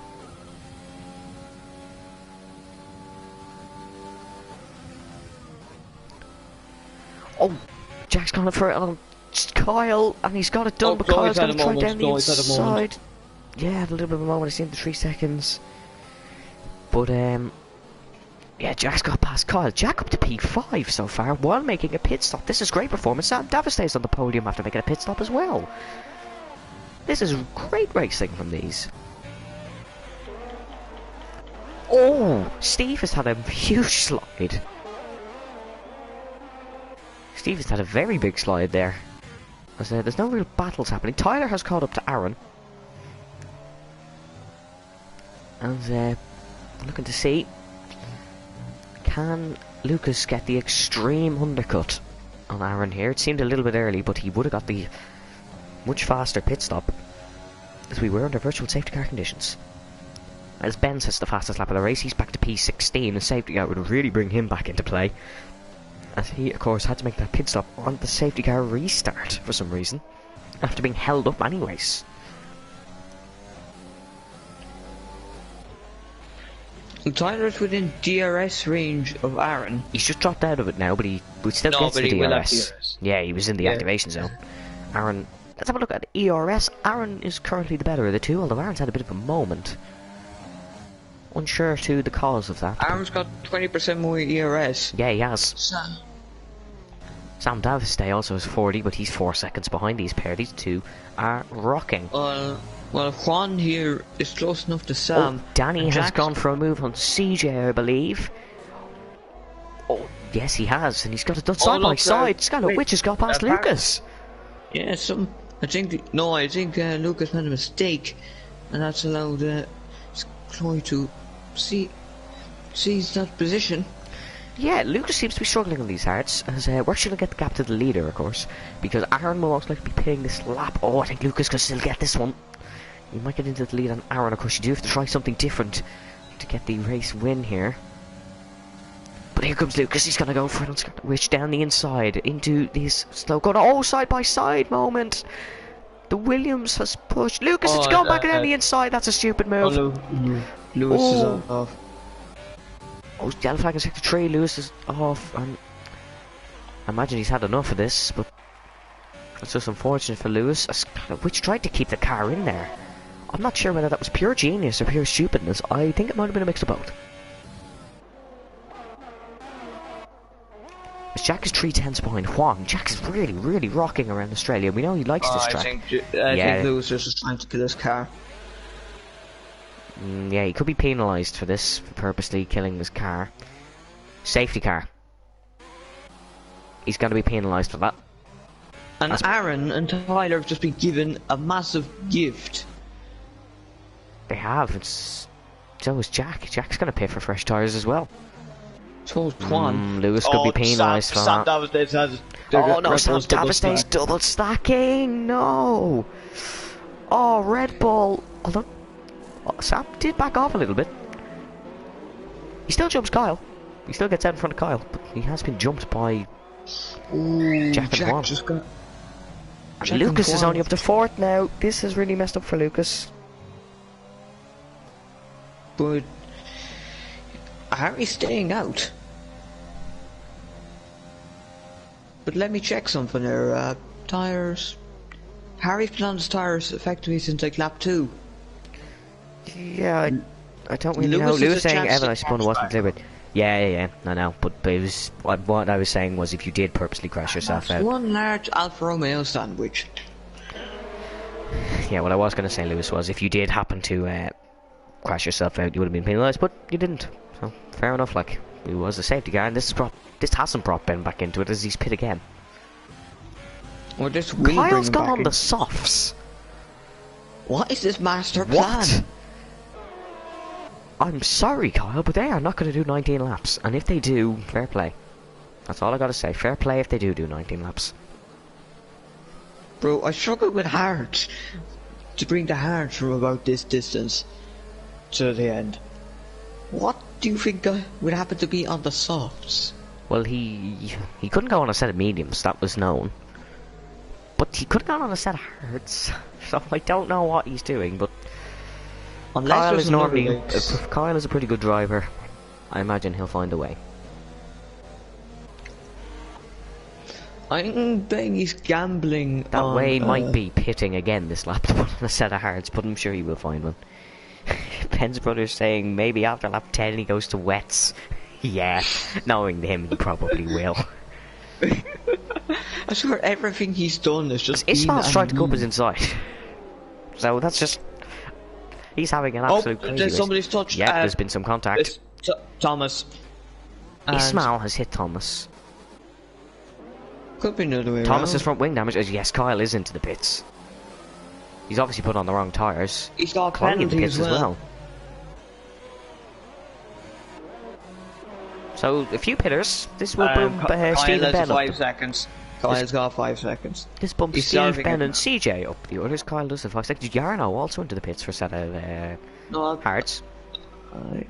Speaker 1: Oh, Jack's gone for it on Kyle, and he's got it done, but Kyle's going to try down the inside. Yeah, a little bit of a moment. I see him the 3 seconds. But, yeah, Jack's got past Kyle. Jack up to P5 so far while making a pit stop. This is great performance. Sam Davis stays on the podium after making a pit stop as well. This is great racing from these. Oh, Steve has had a huge slide. Steve has had a very big slide there. There's no real battles happening. Tyler has caught up to Aaron. And looking to see, can Lucas get the extreme undercut on Aaron here. It seemed a little bit early, but he would have got the much faster pit stop as we were under virtual safety car conditions. As Ben sets the fastest lap of the race, he's back to P16, and safety car would really bring him back into play, as he, of course, had to make that pit stop on the safety car restart for some reason, after being held up anyways.
Speaker 2: Tyler's within DRS range of Aaron.
Speaker 1: He's just dropped out of it now, but he still gets the DRS. Yeah, he was in the activation zone. Aaron, let's have a look at ERS. Aaron is currently the better of the two, although Aaron's had a bit of a moment. Unsure to the cause of that.
Speaker 2: Aaron's got 20% more ERS.
Speaker 1: Yeah, he has. Sam Davis Day also has 40, but he's 4 seconds behind these pair. These two are rocking.
Speaker 2: Well, Juan here is close enough to Sam.
Speaker 1: Oh, Danny has gone for a move on CJ, I believe. Oh, yes, he has, and he's got it done side by side. Skylar Witch has got past Lucas.
Speaker 2: Yeah, I think Lucas made a mistake, and that's allowed Chloe to seize that position.
Speaker 1: Yeah, Lucas seems to be struggling on these hards, as we're actually going to get the gap to the leader, of course, because Aaron will most likely be pitting this lap. Oh, I think Lucas can still get this one. He might get into the lead on Aaron. Of course, you do have to try something different to get the race win here. But here comes Lucas. He's going to go for it. Which down the inside into this slow corner. Oh, side by side moment. The Williams has pushed. Lucas has gone back down the inside. That's a stupid move.
Speaker 2: Lewis is off.
Speaker 1: Oh, yellow flag in sector 3. Lewis is off. And I imagine he's had enough of this, but it's just unfortunate for Lewis. Which tried to keep the car in there. I'm not sure whether that was pure genius or pure stupidness. I think it might have been a mix of both. As Jack is 3/10 behind Juan. Jack is really, really rocking around Australia. We know he likes this track.
Speaker 2: I think Lewis was just trying to kill his car.
Speaker 1: Yeah, he could be penalised for this, for purposely killing his car. Safety car. He's going to be penalised for that.
Speaker 2: And Aaron and Tyler have just been given a massive gift.
Speaker 1: They have. So is Jack. Jack's going to pay for fresh tyres as well.
Speaker 2: So is Juan.
Speaker 1: Lewis could be penalised for that.
Speaker 2: Sam Davis has...
Speaker 1: Oh no, Sam Davis Day's double stacking. No. Oh, Red Bull. Although Sam did back off a little bit. He still jumps Kyle. He still gets out in front of Kyle, but he has been jumped by Jack and Juan. Lucas is only up to 4th now. This has really messed up for Lucas.
Speaker 2: But Harry's staying out. But let me check something there. Tyres. Harry's been on his tyres effectively since like lap 2.
Speaker 1: Yeah, I don't really know. Lewis saying Evan, I suppose, wasn't deliberate. Yeah, I know. But it was what I was saying was if you did purposely crash yourself out.
Speaker 2: One large Alfa Romeo sandwich.
Speaker 1: Yeah, what I was going to say, Lewis, was if you did happen to crash yourself out, you would have been penalised, but you didn't. So fair enough. Like, he was a safety guy, and this hasn't brought Ben back into it as he's pit again.
Speaker 2: Or this
Speaker 1: Kyle's gone on the softs.
Speaker 2: What is this master plan?
Speaker 1: What? I'm sorry, Kyle, but they are not going to do 19 laps, and if they do, fair play. That's all I got to say. Fair play if they do 19 laps.
Speaker 2: Bro, I struggle with hards to bring the hards from about this distance to the end. What do you think would happen to be on the softs?
Speaker 1: Well, he couldn't go on a set of mediums, that was known. But he could have gone on a set of hards, so I don't know what he's doing, but Kyle is Kyle is a pretty good driver. I imagine he'll find a way.
Speaker 2: I'm betting he's gambling
Speaker 1: that
Speaker 2: on,
Speaker 1: way might be pitting again this lap to put on a set of hards, but I'm sure he will find one. Ben's brother's saying maybe after lap 10 he goes to wets. Yeah, knowing him he probably will.
Speaker 2: I swear everything he's done is just
Speaker 1: Ismail's trying to go up his inside. So that's just... He's having an absolute crazy race.
Speaker 2: Somebody's touched.
Speaker 1: Yeah, there's been some contact.
Speaker 2: Thomas.
Speaker 1: Ismail has hit Thomas.
Speaker 2: Could be another way
Speaker 1: Thomas's
Speaker 2: around.
Speaker 1: front wing damage. Yes, Kyle is into the pits. He's obviously put on the wrong tyres.
Speaker 2: He's got
Speaker 1: Chloe in the pits
Speaker 2: as well.
Speaker 1: So, a few pitters. This will boom Stephen Ben
Speaker 2: 5 seconds. Kyle's got 5 seconds.
Speaker 1: This bumps
Speaker 2: He's
Speaker 1: Steve,
Speaker 2: serving
Speaker 1: Ben
Speaker 2: it
Speaker 1: and
Speaker 2: now.
Speaker 1: CJ up. The others, Kyle does have 5 seconds. Yarno also into the pits for a set of
Speaker 2: No,
Speaker 1: hearts.
Speaker 2: I-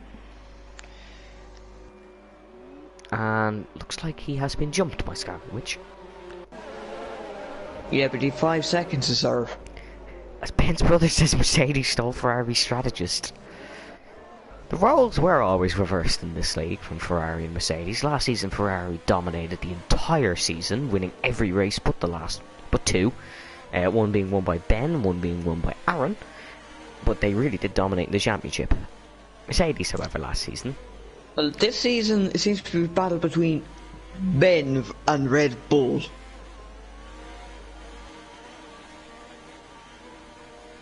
Speaker 1: And looks like he has been jumped by Scarwich.
Speaker 2: yeah, but he 5 seconds to serve.
Speaker 1: As Ben's brother says, Mercedes stole Ferrari's strategist. The roles were always reversed in this league from Ferrari and Mercedes. Last season Ferrari dominated the entire season, winning every race but two. One being won by Ben, one being won by Aaron. But they really did dominate the championship. Mercedes, however, last season.
Speaker 2: Well, this season it seems to be a battle between Ben and Red Bull.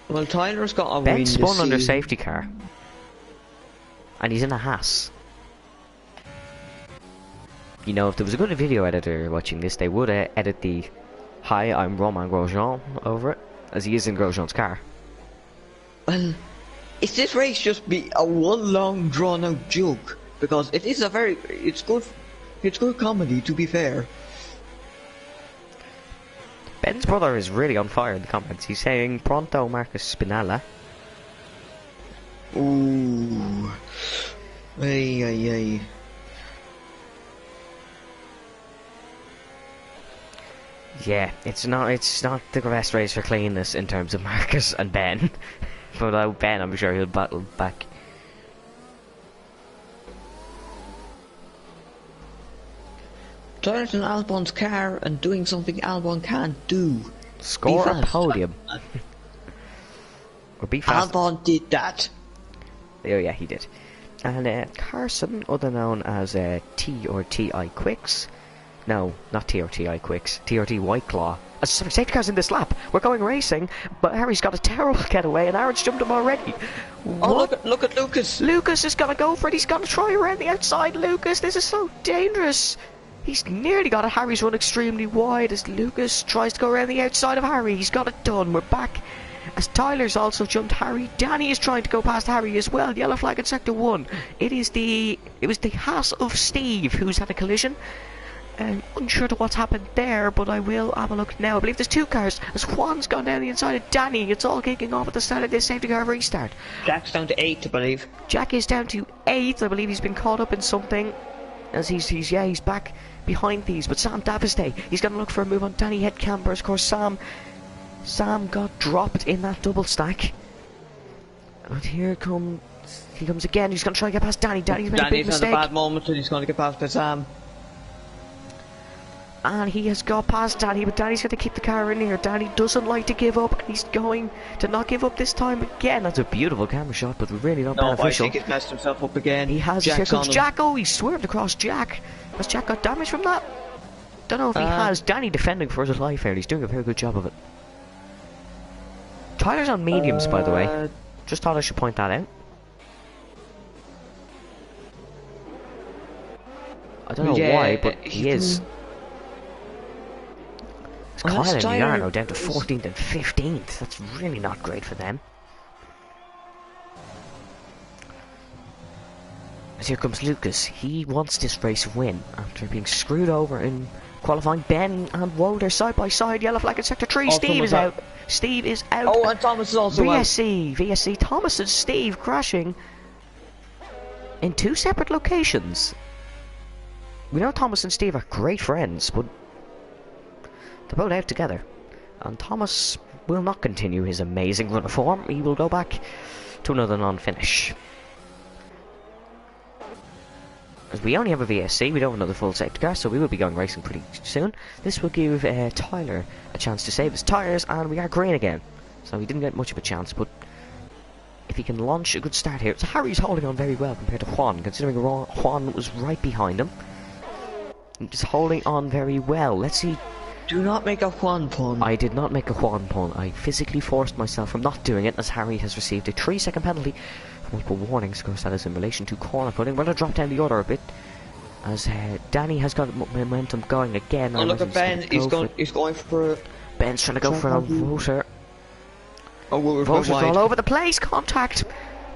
Speaker 2: Well, Tyler's got a win
Speaker 1: Ben
Speaker 2: this
Speaker 1: spun under
Speaker 2: season.
Speaker 1: safety car. And he's in a Haas. You know, if there was a good video editor watching this, they would edit the "Hi, I'm Romain Grosjean" over it, as he is in Grosjean's car.
Speaker 2: Well, is this race just be a one long drawn out joke? Because it is it's good comedy, to be fair.
Speaker 1: Ben's brother is really on fire in the comments. He's saying "Pronto Marcus Spinella."
Speaker 2: Ooh. Ay, ay, ay.
Speaker 1: Yeah, it's not the best race for cleanness in terms of Marcus and Ben. But Ben, I'm sure he'll battle back.
Speaker 2: Jonathan Albon's car and doing something Albon can't do.
Speaker 1: Score a
Speaker 2: fast.
Speaker 1: podium. Or be fast.
Speaker 2: Albon did that.
Speaker 1: Oh yeah, he did. And Carson, other known as T or TI Quicks. No, not T or TI Quicks. T or T White Claw. Sorry, safety car's in this lap. We're going racing, but Harry's got a terrible getaway and Aaron's jumped him already.
Speaker 2: Oh,
Speaker 1: What?
Speaker 2: look at Lucas.
Speaker 1: Lucas is gonna go for it. He's gonna try around the outside. Lucas, this is so dangerous. He's nearly got it. Harry's run extremely wide as Lucas tries to go around the outside of Harry. He's got it done. We're back. As Tyler's also jumped Harry. Danny is trying to go past Harry as well. Yellow flag in sector 1. It was the Haas of Steve who's had a collision. Unsure to what's happened there, but I will have a look now. I believe there's 2 cars. As Juan's gone down the inside of Danny, it's all kicking off at the start of this safety car restart.
Speaker 2: Jack's down to 8, I believe.
Speaker 1: Jack is down to 8th. I believe he's been caught up in something. As he's back behind these. But Sam Daviste, he's going to look for a move on Danny Headcamper. Of course, Sam got dropped in that double stack. And he comes again. He's going to try and get past Danny. Danny's made a big mistake.
Speaker 2: Danny's had a bad moment and he's going to get past by Sam.
Speaker 1: And he has got past Danny, but Danny's going to keep the car in here. Danny doesn't like to give up. He's going to not give up this time again. That's a beautiful camera shot, but really not beneficial.
Speaker 2: I think he's messed himself up again.
Speaker 1: He has. Here comes Jack. Oh, he swerved across Jack. Has Jack got damage from that? Don't know if he has. Danny defending for his life here. He's doing a very good job of it. Tyler's on mediums, by the way. Just thought I should point that out. I don't know why, but he is. Kyle and Yarno down to 14th and 15th. That's really not great for them. As here comes Lucas. He wants this race win after being screwed over in qualifying. Ben and Walter side by side. Yellow flag in sector 3. Steve is out. Steve is out.
Speaker 2: Oh, and Thomas is also out.
Speaker 1: VSC. Thomas and Steve crashing in 2 separate locations. We know Thomas and Steve are great friends, but they're both out together. And Thomas will not continue his amazing run of form. He will go back to another non-finish. As we only have a VSC, we don't have another full safety car, so we will be going racing pretty soon. This will give Tyler a chance to save his tyres, and we are green again. So he didn't get much of a chance, but if he can launch a good start here. So Harry's holding on very well compared to Juan, considering Juan was right behind him. He's holding on very well. Let's see.
Speaker 2: Do not make a Juan pun.
Speaker 1: I did not make a Juan pun. I physically forced myself from not doing it, as Harry has received a 3-second penalty. Multiple warnings, of course, that is in relation to corner putting. We're going to drop down the order a bit, as Danny has got momentum going again.
Speaker 2: Oh, look at Ben. He's going for.
Speaker 1: Ben's trying to go for a Voter.
Speaker 2: Oh,
Speaker 1: Voter's all over the place. Contact.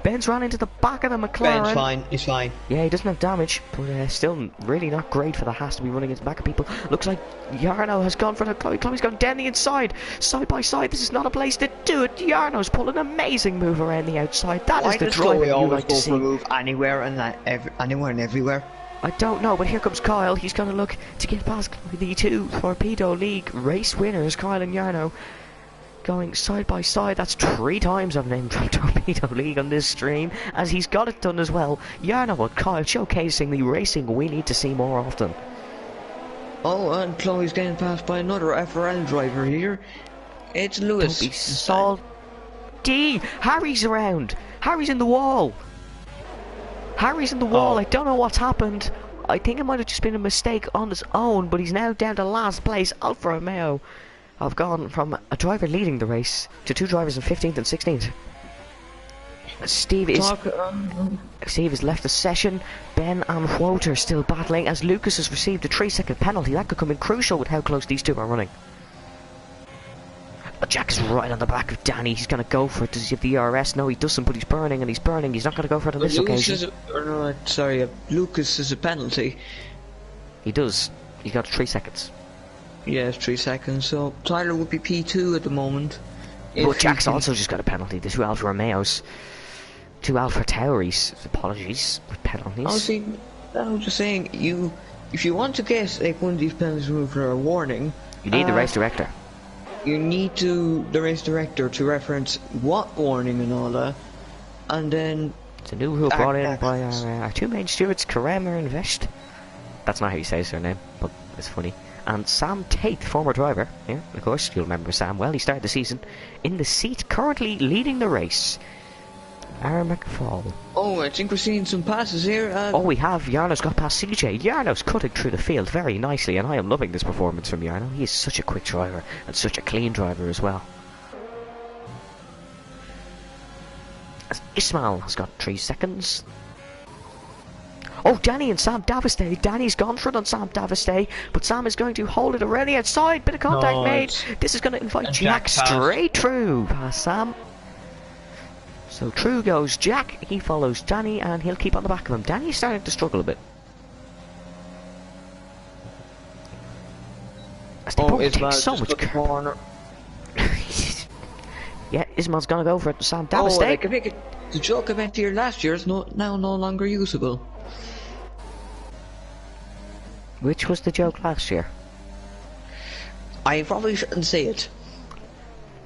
Speaker 1: Ben's run into the back of the McLaren.
Speaker 2: Ben's fine. He's fine.
Speaker 1: Yeah, he doesn't have damage, but still really not great for the Haas to be running into the back of people. Looks like Jarno has gone for the Chloe. Chloe's gone down the inside, side by side. This is not a place to do it. Jarno's pulled an amazing move around the outside. That is the driving you like to see.
Speaker 2: Why does Chloe always go for a move anywhere and everywhere?
Speaker 1: I don't know, but here comes Kyle. He's going to look to get past the two Torpedo League race winners, Kyle and Jarno, going side by side. That's 3 times I've named Torpedo League on this stream, as he's got it done as well. Jarno and Kyle showcasing the racing we need to see more often.
Speaker 2: Oh, and Chloe's getting passed by another FRL driver here. It's Lewis.
Speaker 1: Don't be salty. Harry's around. Harry's in the wall. Harry's in the wall. I don't know what's happened. I think it might have just been a mistake on his own, but he's now down to last place. Alfa Romeo have gone from a driver leading the race to 2 drivers in 15th and 16th. Steve has left the session. Ben and Wout are still battling, as Lucas has received a 3-second penalty. That could come in crucial with how close these two are running. Jack is right on the back of Danny. He's going to go for it. Does he have the ERS? No, he doesn't, but he's burning and he's burning. He's not going to go for it on this occasion.
Speaker 2: Lucas is a penalty.
Speaker 1: He does. He got 3 seconds.
Speaker 2: Yes, 3 seconds. So Tyler would be P2 at the moment.
Speaker 1: But Jack's also just got a penalty. The 2 Alfa Romeos. 2 Alpha Tauris. Apologies with penalties.
Speaker 2: I'm just saying, if you want to get like one of these penalties removed for a warning,
Speaker 1: you need the race director.
Speaker 2: You need the race director to reference what warning and all that, and then
Speaker 1: it's a new rule brought in by our 2 main stewards, Karema and Vest. That's not how you say his surname, but it's funny. And Sam Tate, former driver, yeah, of course, you'll remember Sam well. He started the season in the seat, currently leading the race. Aaron McFall.
Speaker 2: Oh, I think we're seeing some passes here.
Speaker 1: Oh, we have. Jarno's got past CJ. Jarno's cutting through the field very nicely, and I am loving this performance from Jarno. He is such a quick driver, and such a clean driver as well. As Ismail has got 3 seconds. Oh, Danny and Sam Davistay. Danny's gone for it on Sam Davistay, but Sam is going to hold it around the outside. Bit of contact made. This is going to invite Jack straight through past Sam. So through goes Jack, he follows Danny, and he'll keep on the back of him. Danny's starting to struggle a bit. As they both take so much corner. Yeah, Ismail's gonna go for it. Sam Davistay.
Speaker 2: The joke I meant here last year is now no longer usable.
Speaker 1: Which was the joke last year?
Speaker 2: I probably shouldn't say it.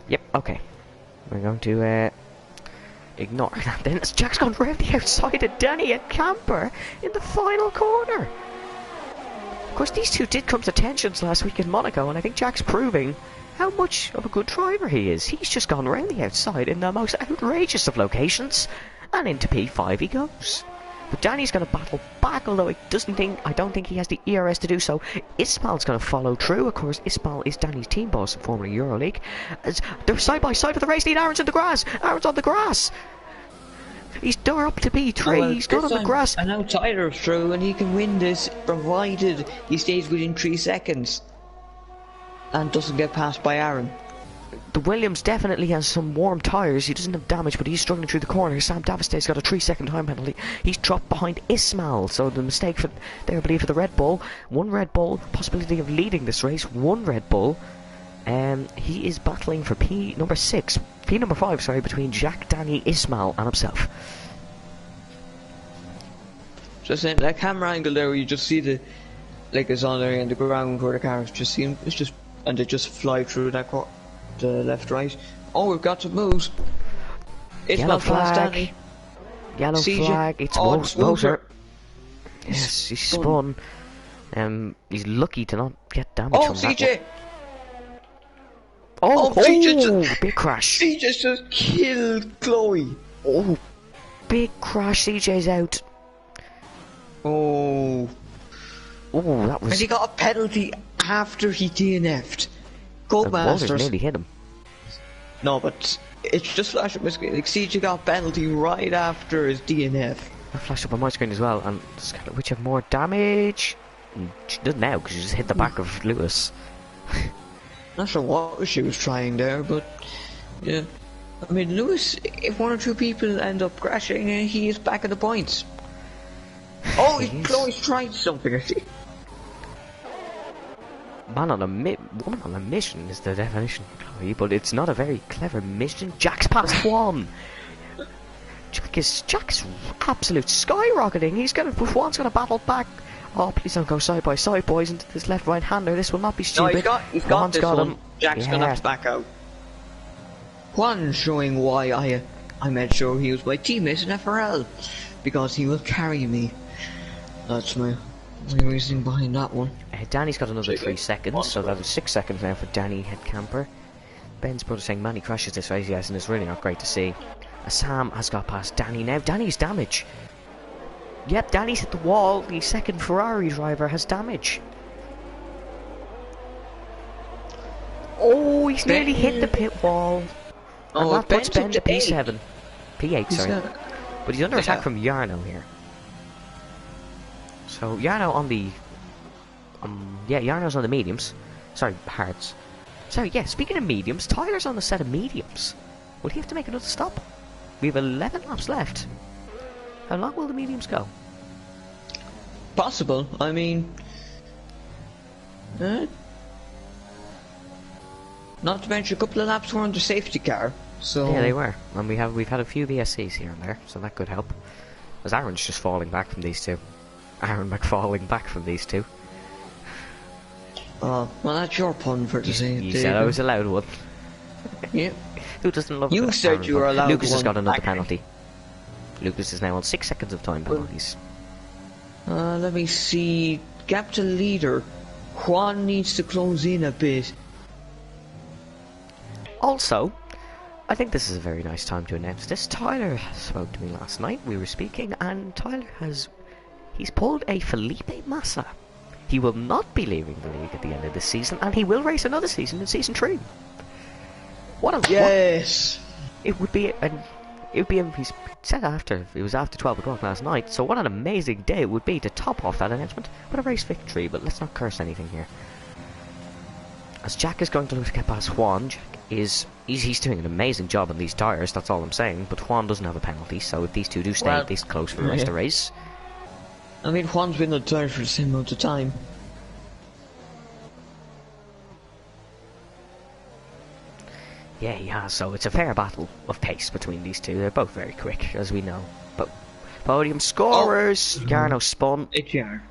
Speaker 1: Yep, okay. We're going to ignore that then, as Jack's gone round the outside of Danny and Camper in the final corner. Of course, these two did come to tensions last week in Monaco, and I think Jack's proving how much of a good driver he is. He's just gone round the outside in the most outrageous of locations, and into P5 he goes. But Danny's going to battle back, although I don't think he has the ERS to do so. Ismail's going to follow through. Of course, Ismail is Danny's team boss, formerly EuroLeague. As they're side by side for the race lead. Aaron's in the grass. Aaron's on the grass. He's door up to P3. He's got on the grass.
Speaker 2: And now Tyler's through, and he can win this, provided he stays within 3 seconds and doesn't get passed by Aaron.
Speaker 1: The Williams definitely has some warm tyres. He doesn't have damage, but he's struggling through the corner. Sam Davistay's got a 3-second time penalty. He's dropped behind Ismail, so the mistake for there, I believe, for the Red Bull. 1 Red Bull, possibility of leading this race. 1 Red Bull. He is battling for P number 5, sorry, between Jack, Danny, Ismail, and himself.
Speaker 2: Just in that camera angle there, where you just see the it's on there in the ground where the cars just seem and they just fly through that the left, right. Oh, we've got some moves.
Speaker 1: Yellow flag. Yellow
Speaker 2: CJ.
Speaker 1: Flag. It's Moser. Yes, he's spun. He's lucky to not get damage from
Speaker 2: CJ.
Speaker 1: that one. Oh, CJ big crash.
Speaker 2: CJ just killed Chloe.
Speaker 1: Oh, big crash. CJ's out.
Speaker 2: Oh,
Speaker 1: that was.
Speaker 2: And he got a penalty after he DNF'd.
Speaker 1: Walters nearly hit him.
Speaker 2: No, but it's just flashed up my screen. Like, CJ got penalty right after his DNF.
Speaker 1: That flashed up on my screen as well. And which have more damage? She does now because she just hit the back of Lewis.
Speaker 2: Not sure what she was trying there, but yeah. I mean, Lewis, if one or two people end up crashing, he is back at the points. Oh, Chloe's tried something, I see.
Speaker 1: Woman on a mission is the definition of Chloe, but it's not a very clever mission. Jack's past one. Jack's absolute skyrocketing. Juan's gonna battle back. Oh, please don't go side by side, boys, into this left-right hander. This will not be stupid.
Speaker 2: No, he's got this one. Jack's gonna have to back out. Juan showing why I made sure he was my teammate in FRL, because he will carry me. That's my reasoning behind that one.
Speaker 1: Danny's got another 3 seconds, so that is 6 seconds now for Danny Headcamper. Ben's brother saying, man, he crashes this race, yes, and it's really not great to see. Sam has got past Danny now. Danny's damage. Yep, Danny's hit the wall. The second Ferrari driver has damage. Oh, he's nearly hit the pit wall. And that puts Ben to P7. P8, sorry. But he's under attack from Yarno here. So, Yarno on the... yeah, Yarno's on the mediums. Sorry, hards. Sorry, yeah, speaking of mediums, Tyler's on the set of mediums. Will he have to make another stop? We have 11 laps left. How long will the mediums go?
Speaker 2: Possible. I mean... not to mention a couple of laps were under safety car, so...
Speaker 1: Yeah, they were. And we've had a few VSCs here and there, so that could help. As Aaron's just falling back from these two. Aaron McFalling back from these two.
Speaker 2: Oh, well, that's your pun for to say.
Speaker 1: You said I was allowed one.
Speaker 2: Yeah.
Speaker 1: Who doesn't love
Speaker 2: You said
Speaker 1: Aaron
Speaker 2: you were allowed
Speaker 1: Lucas
Speaker 2: one
Speaker 1: has got another
Speaker 2: back.
Speaker 1: penalty. Lucas is now on 6 seconds of time penalties.
Speaker 2: Let me see. Gap to leader. Juan needs to close in a bit.
Speaker 1: Also, I think this is a very nice time to announce this. Tyler spoke to me last night. We were speaking, and Tyler he's pulled a Felipe Massa. He will not be leaving the league at the end of this season, and he will race another season in season 3.
Speaker 2: Yes.
Speaker 1: It would be he's said it was after 12 o'clock last night, so what an amazing day it would be to top off that announcement with a race victory, but let's not curse anything here. As Jack is going to look to get past Juan, he's doing an amazing job on these tyres, that's all I'm saying, but Juan doesn't have a penalty, so if these two do stay this close for the rest of the race...
Speaker 2: I mean, Juan's been on the tire for the same amount of time.
Speaker 1: Yeah, he has, so it's a fair battle of pace between these two. They're both very quick, as we know. But podium scorers! Yarno spun.
Speaker 2: It's Yarno.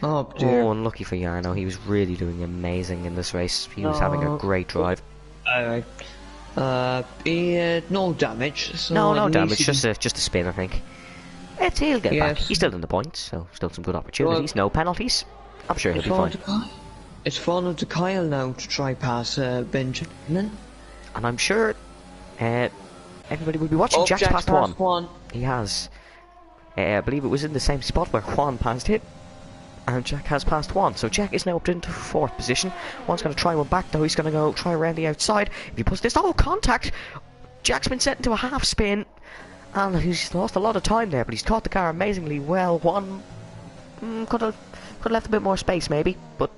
Speaker 2: Oh, dear.
Speaker 1: Oh, unlucky for Yarno. He was really doing amazing in this race. He was having a great drive.
Speaker 2: No damage. So
Speaker 1: no damage. Just a spin, I think. He'll get back. He's still in the points, so still some good opportunities. No penalties. I'm sure he'll be fine.
Speaker 2: It's fallen to Kyle now to try pass Benjamin.
Speaker 1: And I'm sure everybody will be watching. Jack's passed Juan. He has. I believe it was in the same spot where Juan passed him. And Jack has passed Juan. So Jack is now up into 4th position. Juan's going to try one back though. He's going to go try around the outside. If he puts this... Oh, contact! Jack's been set into a half spin. And he's lost a lot of time there, but he's caught the car amazingly well. Juan could have left a bit more space maybe, but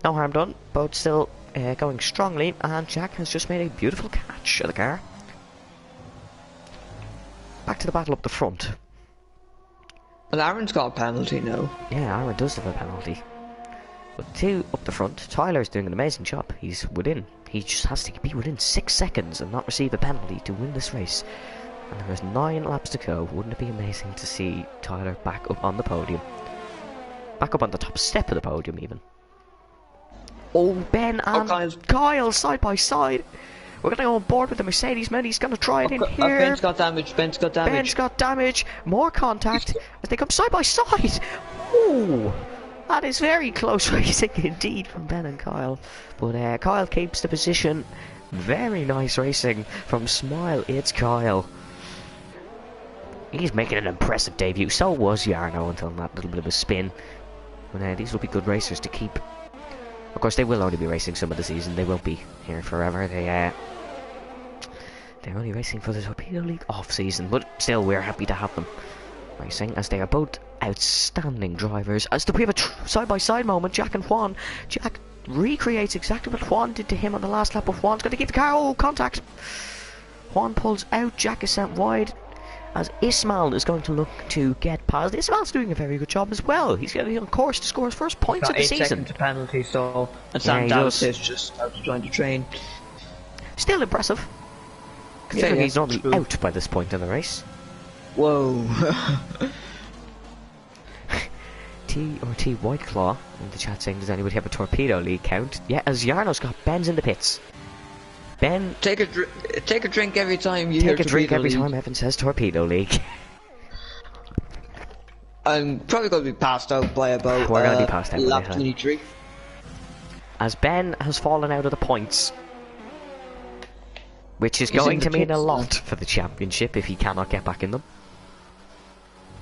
Speaker 1: no harm done. Both still going strongly, and Jack has just made a beautiful catch of the car. Back to the battle up the front.
Speaker 2: Well, Aaron's got a penalty now.
Speaker 1: Yeah, Aaron does have a penalty. But 2 up the front, Tyler's doing an amazing job. He's within. He just has to be within 6 seconds and not receive a penalty to win this race. And there's 9 laps to go. Wouldn't it be amazing to see Tyler back up on the podium? Back up on the top step of the podium, even. Oh, Ben and Kyle side by side. We're going to go on board with the Mercedes man. He's going to try it in here.
Speaker 2: Ben's got damage.
Speaker 1: More contact as they come side by side. Ooh, that is very close racing indeed from Ben and Kyle. But Kyle keeps the position. Very nice racing from Smile. It's Kyle. He's making an impressive debut. So was Yarno until that little bit of a spin. But these will be good racers to keep. Of course, they will only be racing some of the season. They won't be here forever. They're only racing for the Torpedo League off-season. But still, we're happy to have them racing, as they are both outstanding drivers. As we have a side-by-side moment, Jack and Juan. Jack recreates exactly what Juan did to him on the last lap of Juan's going to keep the car. Oh, contact! Juan pulls out, Jack is sent wide, as Ismail is going to look to get past. Ismail's doing a very good job as well. He's getting on course to score his first points of the season.
Speaker 2: 8 seconds to penalty, so... And Sam Dallas is just out trying to train.
Speaker 1: Still impressive. Considering he's normally out by this point in the race.
Speaker 2: Whoa.
Speaker 1: T White Claw in the chat saying, does anybody have a Torpedo League count? Yeah, as Jarno's got Ben's in the pits. Ben,
Speaker 2: take a drink every time you
Speaker 1: take a drink every time Evan says Torpedo League.
Speaker 2: I'm probably going to be passed out by about
Speaker 1: we're going to be passed out
Speaker 2: lap 23.
Speaker 1: As Ben has fallen out of the points, which is going to mean a lot for the championship if he cannot get back in them.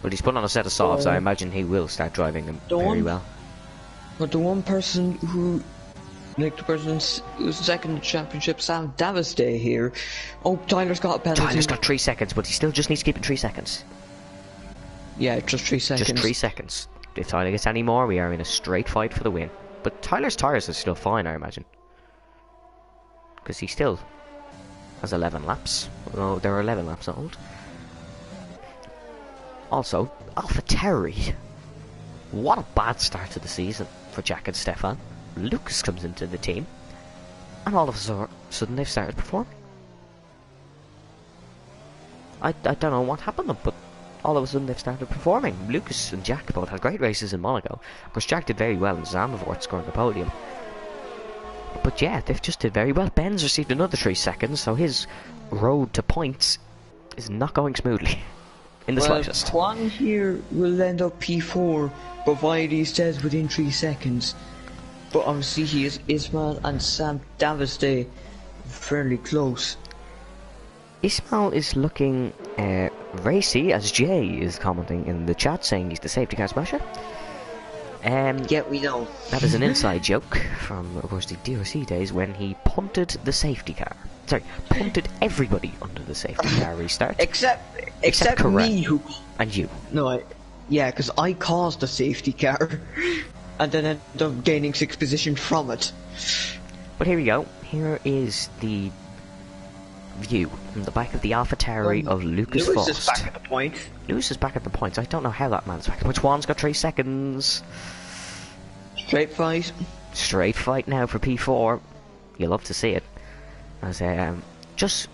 Speaker 1: But he's put on a set of softs, I imagine he will start driving them very well.
Speaker 2: But the one person who, like the person who's second in the championship, Sam Daviste here. Oh, Tyler's got a penalty.
Speaker 1: Tyler's got 3 seconds, but he still just needs to keep it 3 seconds.
Speaker 2: Yeah, just 3 seconds.
Speaker 1: Just 3 seconds. If Tyler gets any more, we are in a straight fight for the win. But Tyler's tyres are still fine, I imagine. Because he still has 11 laps. Oh, they're 11 laps old. Also, AlphaTauri. What a bad start to the season for Jack and Stefan. Lucas comes into the team, and all of a sudden they've started performing. I don't know what happened to them, but all of a sudden they've started performing. Lucas and Jack both had great races in Monaco. Of course, Jack did very well in Zandvoort, scoring a podium. But yeah, they've just did very well. Ben's received another 3 seconds, so his road to points is not going smoothly. In the slightest.
Speaker 2: Juan here will end up P4, provided he stays within 3 seconds. But obviously he is Ismail and Sam Daviste fairly close.
Speaker 1: Ismail is looking racy, as Jay is commenting in the chat, saying he's the safety car smasher.
Speaker 2: Yeah, we know.
Speaker 1: That is an inside joke from, of course, the DRC days when he punted the safety car. Sorry, punted everybody under the safety car restart.
Speaker 2: Except me, who...
Speaker 1: And you.
Speaker 2: No, yeah, because I caused the safety car, and then ended up gaining 6th position from it.
Speaker 1: But here we go. Here is the view from the back of the AlphaTauri of Lucas Frost.
Speaker 2: Lewis is back at the point.
Speaker 1: Lewis is back at the points. I don't know how that man's back. Which one's got 3 seconds?
Speaker 2: Straight fight.
Speaker 1: Straight fight now for P4. You'll love to see it. As just,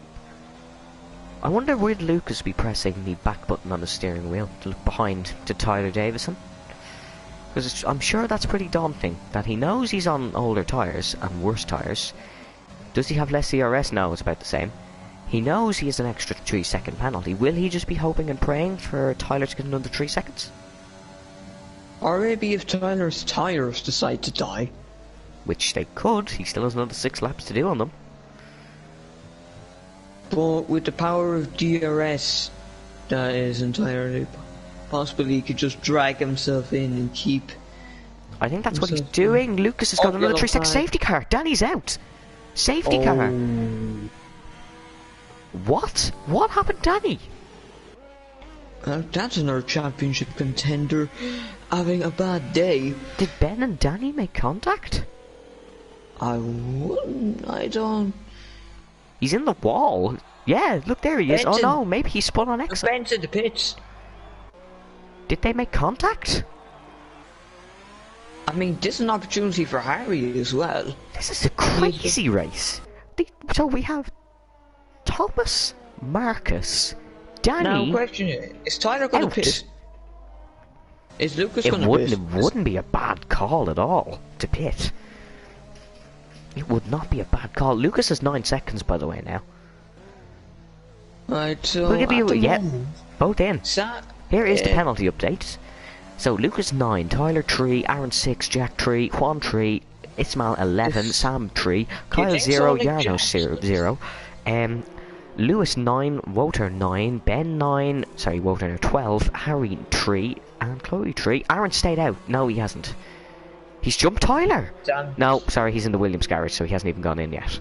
Speaker 1: I wonder would Lucas be pressing the back button on the steering wheel to look behind to Tyler Davison? Because I'm sure that's pretty daunting. That he knows he's on older tyres and worse tyres. Does he have less CRS? No, it's about the same. He knows he has an extra 3 second penalty. Will he just be hoping and praying for Tyler to get another 3 seconds?
Speaker 2: Or maybe if Tyler's tyres decide to die.
Speaker 1: Which they could. He still has another 6 laps to do on them.
Speaker 2: But with the power of DRS, that is entirely possible. He could just drag himself in and keep...
Speaker 1: I think that's what he's doing. Lucas has got another 3 second safety car. Danny's out. Safety car. What? What happened, Danny?
Speaker 2: That's another championship contender having a bad day.
Speaker 1: Did Ben and Danny make contact?
Speaker 2: I don't...
Speaker 1: He's in the wall. Yeah, look, there he is. Oh no, maybe he spun on exit.
Speaker 2: Ben's in the pits.
Speaker 1: Did they make contact?
Speaker 2: I mean, this is an opportunity for Harry as well.
Speaker 1: This is a crazy race. So we have Thomas, Marcus, Danny...
Speaker 2: Now, question is Tyler going to pit? Is Lucas going to pit?
Speaker 1: It wouldn't be a bad call at all to pit. It would not be a bad call. Lucas has 9 seconds, by the way, now.
Speaker 2: Right, so
Speaker 1: both in. Here is the penalty update. So Lucas 9, Tyler 3, Aaron 6, Jack 3, Juan 3, Ismail 11, Sam 3, Kyle 0, Jarno 0, Lewis 9, Woter 9, Ben 9, sorry, Woter 12, Harry 3, and Chloe 3. Aaron stayed out. No, he hasn't. He's jumped Tyler!
Speaker 2: Damn.
Speaker 1: No, sorry, he's in the Williams garage, so he hasn't even gone in yet.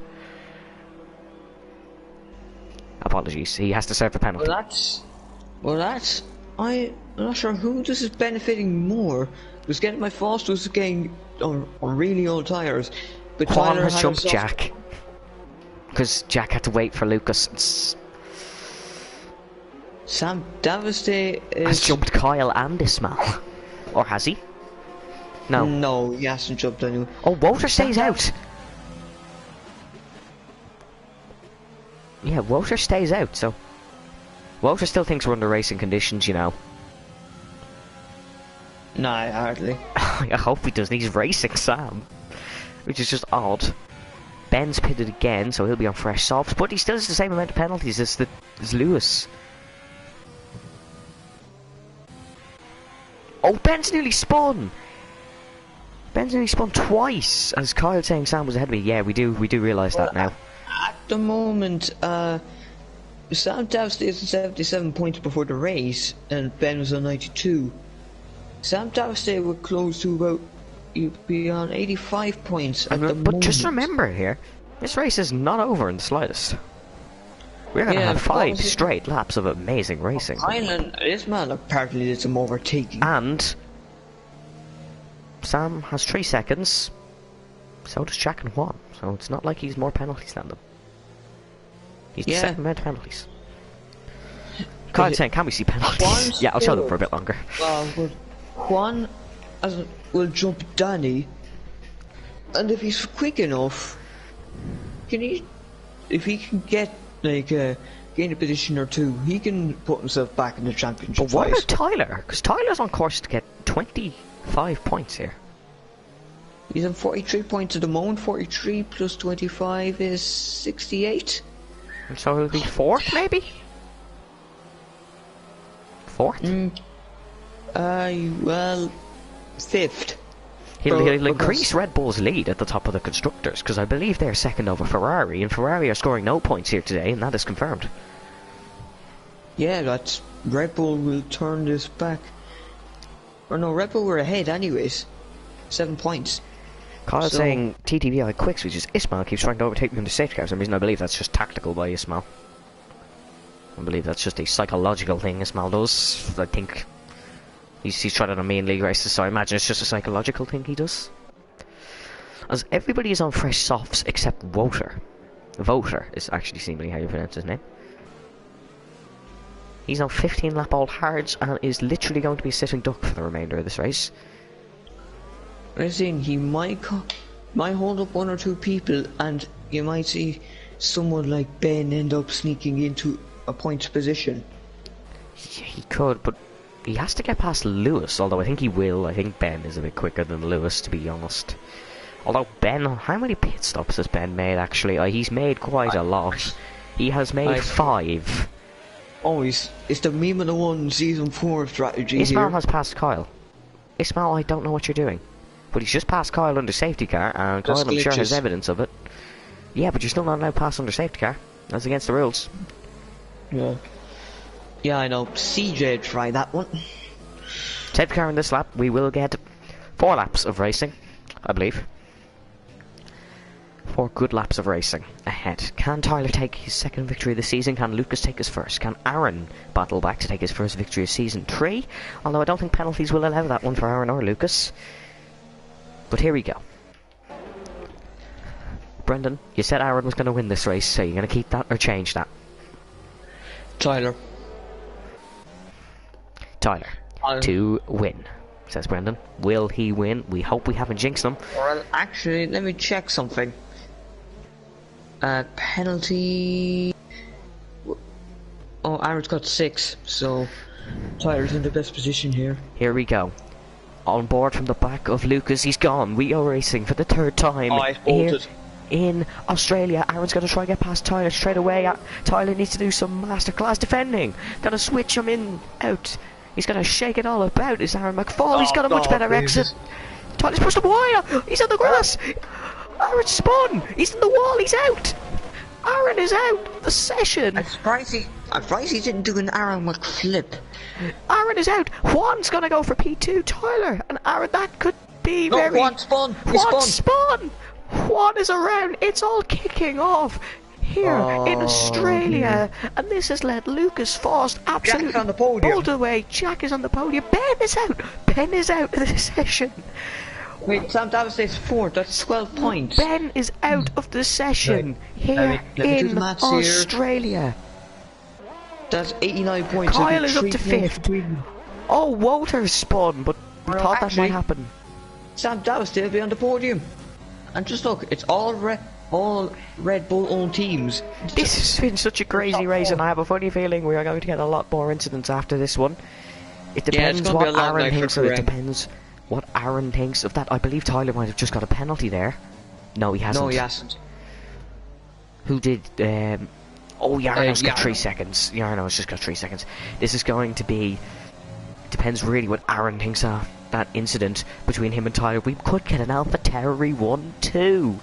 Speaker 1: Apologies, he has to serve the penalty.
Speaker 2: I'm not sure who this is benefiting more. Was getting my Foster was getting on really old tyres. But
Speaker 1: Juan
Speaker 2: Tyler
Speaker 1: has jumped Jack. because Jack had to wait for Lucas.
Speaker 2: Sam Daviste
Speaker 1: Has jumped Kyle and Ismail. Or has he? No.
Speaker 2: No, he hasn't jumped anyone.
Speaker 1: Oh, Walter stays out. Yeah, Walter stays out, so... Walter still thinks we're under racing conditions, you know.
Speaker 2: Nah, hardly.
Speaker 1: I hope he doesn't. He's racing Sam. Which is just odd. Ben's pitted again, so he'll be on fresh softs, but he still has the same amount of penalties as Lewis. Oh, Ben's nearly spun! Ben's nearly spun twice, as Kyle saying Sam was ahead of me. Yeah, we do realise that now.
Speaker 2: At the moment, Sam Daviste is on 77 points before the race, and Ben was on 92. Sam Daviste were close to about, you'd be on 85 points at the moment.
Speaker 1: But just remember here, this race is not over in the slightest. We're going to have 5 straight laps of amazing racing.
Speaker 2: Island, this man apparently did some overtaking.
Speaker 1: And Sam has 3 seconds, so does Jack and Juan, so it's not like he's more penalties than them. He's the second amount of penalties. Kyle's saying, can we see penalties? Yeah, I'll show them for a bit longer.
Speaker 2: Juan will jump Danny, and if he's quick enough, if he can get gain a position or 2, he can put himself back in the championship.
Speaker 1: But what about Tyler? Because Tyler's on course to get 25 points here.
Speaker 2: He's on 43 points at the moment. 43 plus 25 is 68.
Speaker 1: And so he'll be 4th, maybe? 4th?
Speaker 2: Well, 5th.
Speaker 1: He'll increase Red Bull's lead at the top of the constructors, because I believe they're second over Ferrari, and Ferrari are scoring no points here today, and that is confirmed. Yeah,
Speaker 2: that's Red Bull will turn this back. Or no, Red Bull were ahead anyways. 7 points.
Speaker 1: Kyle's saying TTVI quicks, which is Ismail keeps trying to overtake me under safety car. For some reason I believe that's just tactical by Ismail. I believe that's just a psychological thing Ismail does. I think he's tried it on me in league races, so I imagine it's just a psychological thing he does. As everybody is on fresh softs except Walter. Voter is actually seemingly how you pronounce his name. He's on 15 lap old hards and is literally going to be a sitting duck for the remainder of this race.
Speaker 2: I'm saying he might hold up 1 or 2 people, and you might see someone like Ben end up sneaking into a points position.
Speaker 1: Yeah, he could, but he has to get past Lewis, although I think he will. I think Ben is a bit quicker than Lewis, to be honest. Although Ben, how many pit stops has Ben made actually? He's made quite a lot. He has made 5.
Speaker 2: Oh, it's the meme of the one season 4 strategy.
Speaker 1: Ismail has passed Kyle. Ismail, I don't know what you're doing. But he's just passed Kyle under safety car, and Kyle I'm sure has evidence of it. Yeah, but you're still not allowed to pass under safety car. That's against the rules.
Speaker 2: Yeah. Yeah, I know. CJ tried that one.
Speaker 1: Safety car in this lap. We will get 4 laps of racing, I believe. 4 good laps of racing ahead. Can Tyler take his 2nd victory of the season? Can Lucas take his 1st? Can Aaron battle back to take his 1st victory of season 3? Although I don't think penalties will allow that one for Aaron or Lucas. But here we go. Brendan, you said Aaron was going to win this race, so you're going to keep that or change that?
Speaker 2: Tyler.
Speaker 1: To win, says Brendan. Will he win? We hope we haven't jinxed him.
Speaker 2: Well, actually, let me check something. Penalty... Oh, Aaron's got 6, so Tyler's in the best position here.
Speaker 1: Here we go. On board from the back of Lucas, he's gone. We are racing for the 3rd time here in Australia. Aaron's going to try and get past Tyler straight away. Tyler needs to do some masterclass defending. Going to switch him in, out. He's going to shake it all about. Is Aaron McFall? He's got a much better exit. Tyler's pushed him wire. He's on the grass. Aaron spun. He's in the wall. He's out. Aaron is out of the session.
Speaker 2: I'm surprised he didn't do an Aaron McFlip.
Speaker 1: Aaron is out. Juan's gonna go for P2. Tyler and Aaron, that could be very...
Speaker 2: Juan spun.
Speaker 1: Juan spun. Juan is around. It's all kicking off here in Australia, and this has led Lucas Faust absolutely
Speaker 2: on the podium.
Speaker 1: Pulled away. Jack is on the podium. Ben is out. Ben is out of the session.
Speaker 2: Wait, Sam Davis is fourth. That's 12 points.
Speaker 1: Ben is out of the session here
Speaker 2: Let me do
Speaker 1: in
Speaker 2: the maths here.
Speaker 1: Australia.
Speaker 2: That's 89 points.
Speaker 1: Kyle is up
Speaker 2: 3
Speaker 1: to
Speaker 2: points
Speaker 1: 5th.
Speaker 2: between-
Speaker 1: Oh, Walter spun, but we
Speaker 2: Well,
Speaker 1: thought that
Speaker 2: actually-
Speaker 1: might happen.
Speaker 2: Sam Davis still be on the podium. And just look, it's all Red Bull owned teams.
Speaker 1: This has been such a crazy race, and I have a funny feeling we are going to get a lot more incidents after this one. It depends
Speaker 2: gonna be a
Speaker 1: what
Speaker 2: long
Speaker 1: Aaron
Speaker 2: night for
Speaker 1: thinks of it.
Speaker 2: Kareem.
Speaker 1: Depends what Aaron thinks of that. I believe Tyler might have just got a penalty there. No, he hasn't.
Speaker 2: No, he hasn't.
Speaker 1: Who did? Oh, Yarno's got
Speaker 2: Jarno.
Speaker 1: 3 seconds. Yarno's just got 3 seconds. This is going to be. Depends really what Aaron thinks of that incident between him and Tyler. We could get an AlphaTauri 1-2.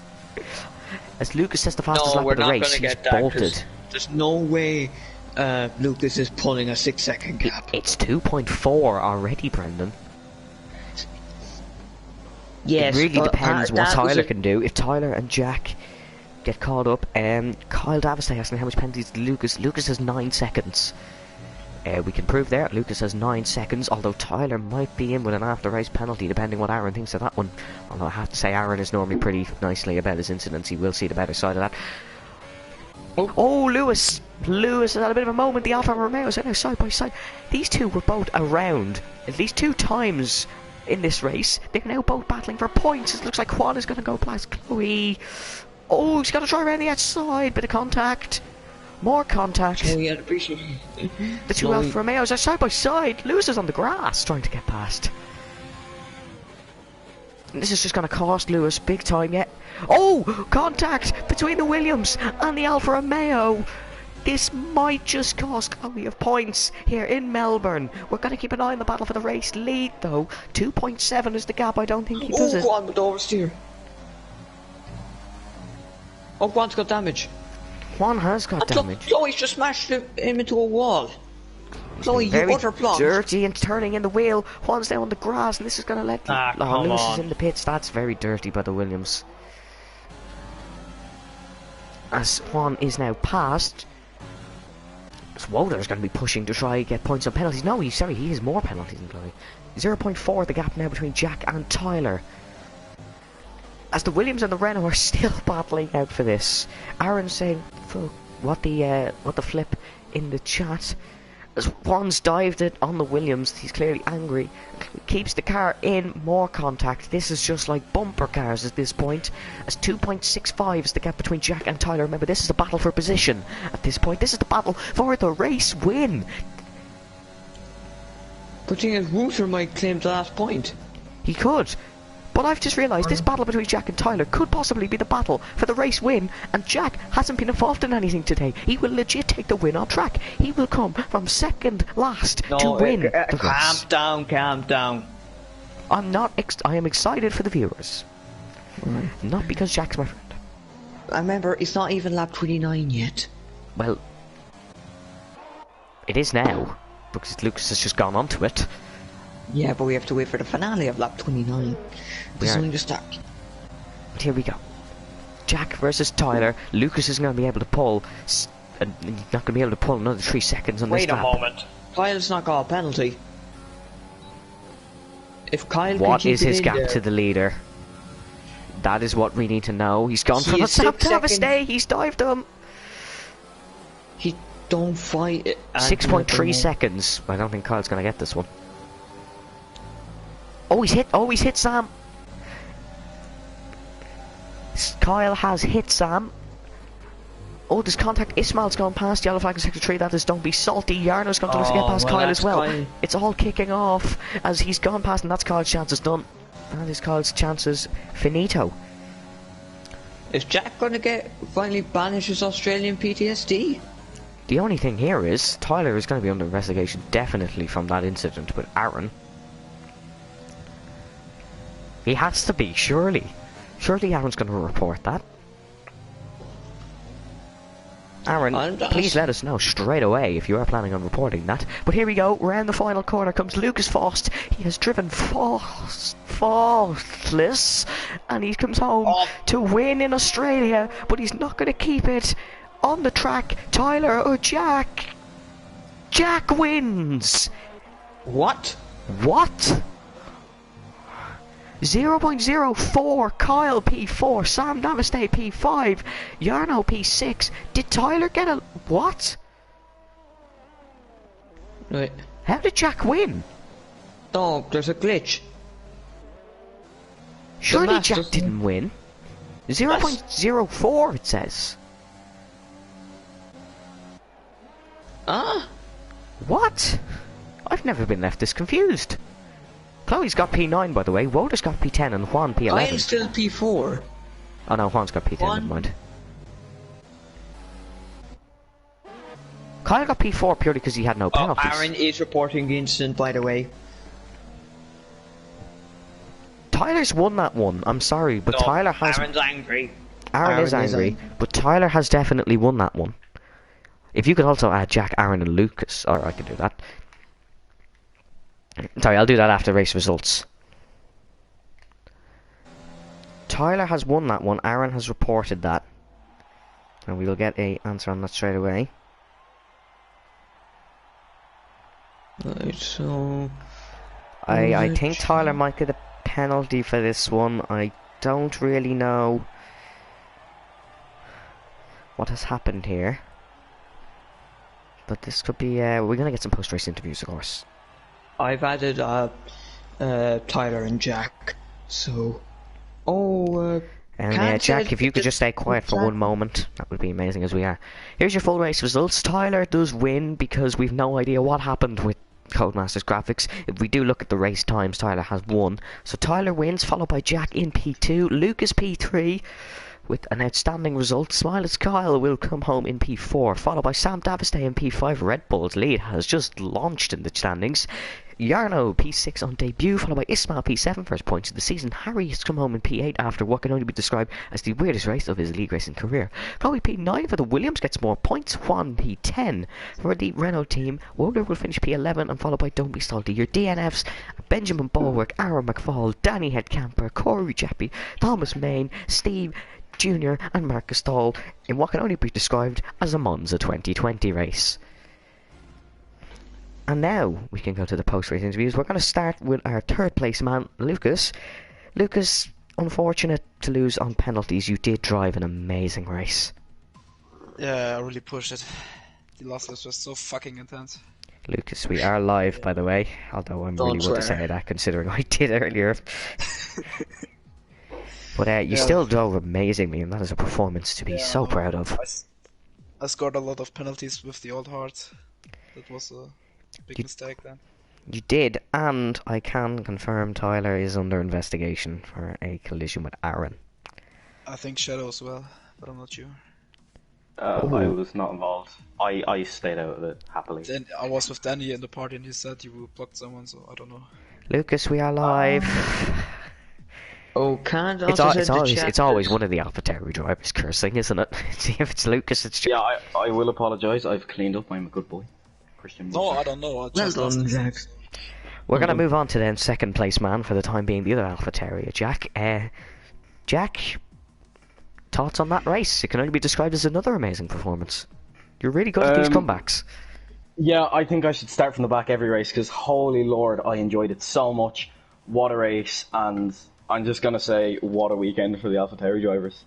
Speaker 1: As Lucas says, the fastest
Speaker 2: No,
Speaker 1: lap
Speaker 2: we're
Speaker 1: of the
Speaker 2: not
Speaker 1: race,
Speaker 2: going to
Speaker 1: he's
Speaker 2: get that. 'Cause
Speaker 1: bolted.
Speaker 2: there's no way Lucas is pulling a 6-second gap.
Speaker 1: It's 2.4 already, Brendan.
Speaker 2: Yes,
Speaker 1: It really
Speaker 2: but
Speaker 1: depends what
Speaker 2: that was
Speaker 1: Tyler
Speaker 2: a-
Speaker 1: can do. If Tyler and Jack get caught up, Kyle Davis asking how much penalties did Lucas. Lucas has 9 seconds. We can prove there. Lucas has 9 seconds, although Tyler might be in with an after-race penalty, depending what Aaron thinks of that one. Although I have to say, Aaron is normally pretty nicely about his incidents. He will see the better side of that. Oh, Lewis! Lewis has had a bit of a moment. The Alfa Romeos are now side by side. These two were both around at least 2 times in this race. They're now both battling for points. It looks like Juan is going to go past Chloe. Oh, he's got to try around the outside. Bit of contact. More contact.
Speaker 2: Oh, yeah, appreciate it.
Speaker 1: The two Alfa Romeos are side by side. Lewis is on the grass trying to get past. And this is just going to cost Lewis big time yet. Oh! Contact between the Williams and the Alfa Romeo. This might just cost Chloe of points here in Melbourne. We're going to keep an eye on the battle for the race lead though. 2.7 is the gap. I don't think he does it.
Speaker 2: Juan with oversteer. Oh, Juan's got damage.
Speaker 1: Juan has got damage.
Speaker 2: Chloe's just smashed him into a wall. Chloe, you
Speaker 1: Very
Speaker 2: utter plonk.
Speaker 1: dirty and turning in the wheel. Juan's down on the grass, and this is going to let.
Speaker 2: Come
Speaker 1: Lewis is
Speaker 2: on.
Speaker 1: in the pits. That's very dirty by the Williams. As Juan is now past, Swoder's going to be pushing to try get points on penalties. No, he has more penalties than Chloe. 0.4 the gap now between Jack and Tyler. As the Williams and the Renault are still battling out for this. Aaron saying, "Fuck, what the flip" in the chat. As Juan's dived it on the Williams, he's clearly angry. Keeps the car in, more contact. This is just like bumper cars at this point. As 2.65 is the gap between Jack and Tyler. Remember, this is the battle for position at this point. This is the battle for the race win.
Speaker 2: But thing is, Ruther might claim the last point.
Speaker 1: He could. But I've just realised this battle between Jack and Tyler could possibly be the battle for the race win, and Jack hasn't been involved in anything today. He will legit take the win on track. He will come from second last to win the race.
Speaker 2: Calm down.
Speaker 1: I am excited for the viewers. Not because Jack's my friend.
Speaker 2: I remember, it's not even lap 29 yet.
Speaker 1: Well, it is now, because Lucas has just gone onto it.
Speaker 2: Yeah, but we have to wait for the finale of lap 29. There's only the start.
Speaker 1: But here we go. Jack versus Tyler. Lucas isn't going to be able to pull, and he's not going to be able to pull another 3 seconds on this lap.
Speaker 2: Wait a moment. Kyle's not got a penalty. If Kyle
Speaker 1: What
Speaker 2: can keep
Speaker 1: is
Speaker 2: it
Speaker 1: his
Speaker 2: in
Speaker 1: gap
Speaker 2: there,
Speaker 1: to the leader? That is what we need to know. He's gone
Speaker 2: He
Speaker 1: for the
Speaker 2: is 6
Speaker 1: top
Speaker 2: seconds.
Speaker 1: stay. He's dived him.
Speaker 2: he don't fight it.
Speaker 1: 6.3 seconds. I don't think Kyle's going to get this one. Oh, he's hit. Oh, he's hit Sam. Kyle has hit Sam. Oh, there's contact. Ismail's gone past. Yellow flag in sector 3. That is Don't Be Salty. Yarno's going to look to get past
Speaker 2: well,
Speaker 1: Kyle as
Speaker 2: that's
Speaker 1: well.
Speaker 2: Kyle.
Speaker 1: It's all kicking off as he's gone past, and that's Kyle's chances done. That is Kyle's chances finito.
Speaker 2: Is Jack going to finally banish his Australian PTSD?
Speaker 1: The only thing here is Tyler is going to be under investigation definitely from that incident with Aaron. He has to be, surely. Surely Aaron's going to report that. Aaron, please let us know straight away if you are planning on reporting that. But here we go, round the final corner comes Lucas Faust. He has driven faultless, and he comes home to win in Australia, but he's not going to keep it on the track. Tyler or Jack? Jack wins!
Speaker 2: What?
Speaker 1: What? 0.04, Kyle P4, Sam Navastay P5, Yarno P6. Did Tyler get a... what?
Speaker 2: Right.
Speaker 1: How did Jack win?
Speaker 2: Oh, there's a glitch.
Speaker 1: Surely
Speaker 2: math
Speaker 1: Jack
Speaker 2: doesn't-
Speaker 1: didn't win. 0.04 it says.
Speaker 2: Ah?
Speaker 1: What? I've never been left this confused. Chloe's got P9 by the way, Woda's got P10 and Juan P11.
Speaker 2: I'm still P4.
Speaker 1: Oh no, Juan's got P10,
Speaker 2: Juan-
Speaker 1: never mind. Kyle got P4 purely because he had no
Speaker 2: Oh,
Speaker 1: penalties.
Speaker 2: Aaron is reporting the incident, by the way.
Speaker 1: Tyler's won that one, I'm sorry, but
Speaker 2: No,
Speaker 1: Tyler has...
Speaker 2: Aaron's angry.
Speaker 1: Aaron is angry, but Tyler has definitely won that one. If you could also add Jack, Aaron and Lucas, or I could do that. Sorry, I'll do that after race results. Tyler has won that one, Aaron has reported that. And we'll get a answer on that straight away.
Speaker 2: Right, so...
Speaker 1: I think Tyler might get a penalty for this one. I don't really know what has happened here. But this could be, we're going to get some post-race interviews, of course.
Speaker 2: I've added Tyler and Jack, so... Oh,
Speaker 1: And Jack, if you could just stay quiet for one moment, that would be amazing as we are. Here's your full race results. Tyler does win because we've no idea what happened with Codemasters graphics. If we do look at the race times, Tyler has won. So Tyler wins, followed by Jack in P2, Lucas P3 with an outstanding result. Smiles Kyle will come home in P4, followed by Sam Davistay in P5. Red Bull's lead has just launched in the standings. Yarno P6 on debut, followed by Ismail P7, first points of the season. Harry has come home in P8 after what can only be described as the weirdest race of his league racing career. Chloe P9 for the Williams gets more points. Juan P10 for the Renault team. Woder will finish P11 and followed by Don't Be Salty. Your DNFs: Benjamin Bulwark, Aaron McFall, Danny Headcamper, Corey Jeppy, Thomas Main, Steve Jr. and Marcus Stahl in what can only be described as a Monza 2020 race. And now we can go to the post-race interviews. We're going to start with our third place man, Lucas. Lucas, unfortunate to lose on penalties. You did drive an amazing race.
Speaker 3: Yeah, I really pushed it. The last was just so fucking intense.
Speaker 1: Lucas, we are live, by the way. Although I'm really willing to say that, considering I did earlier. But you still drove amazingly, and that is a performance to be so proud of.
Speaker 3: I scored a lot of penalties with the old heart. That was a big mistake then.
Speaker 1: You did, and I can confirm Tyler is under investigation for a collision with Aaron.
Speaker 3: I think Shadow as well, but I'm not sure.
Speaker 4: I was not involved. I stayed out of it happily.
Speaker 3: Then I was with Danny in the party and he said you blocked someone, so I don't know.
Speaker 1: Lucas, we are live.
Speaker 2: Oh, can't
Speaker 1: It's always one of the AlphaTauri drivers cursing, isn't it? See if it's Lucas, it's Jack.
Speaker 4: Yeah, I will apologise. I've cleaned up. I'm a good boy. Christian.
Speaker 3: No, I don't know. I
Speaker 2: Well
Speaker 3: just
Speaker 2: done, Jack.
Speaker 1: We're going to move on to then second place man for the time being, the other AlphaTauri, Jack. Jack, thoughts on that race? It can only be described as another amazing performance. You're really good at these comebacks.
Speaker 4: Yeah, I think I should start from the back every race because holy lord, I enjoyed it so much. What a race, and I'm just going to say what a weekend for the AlphaTauri drivers.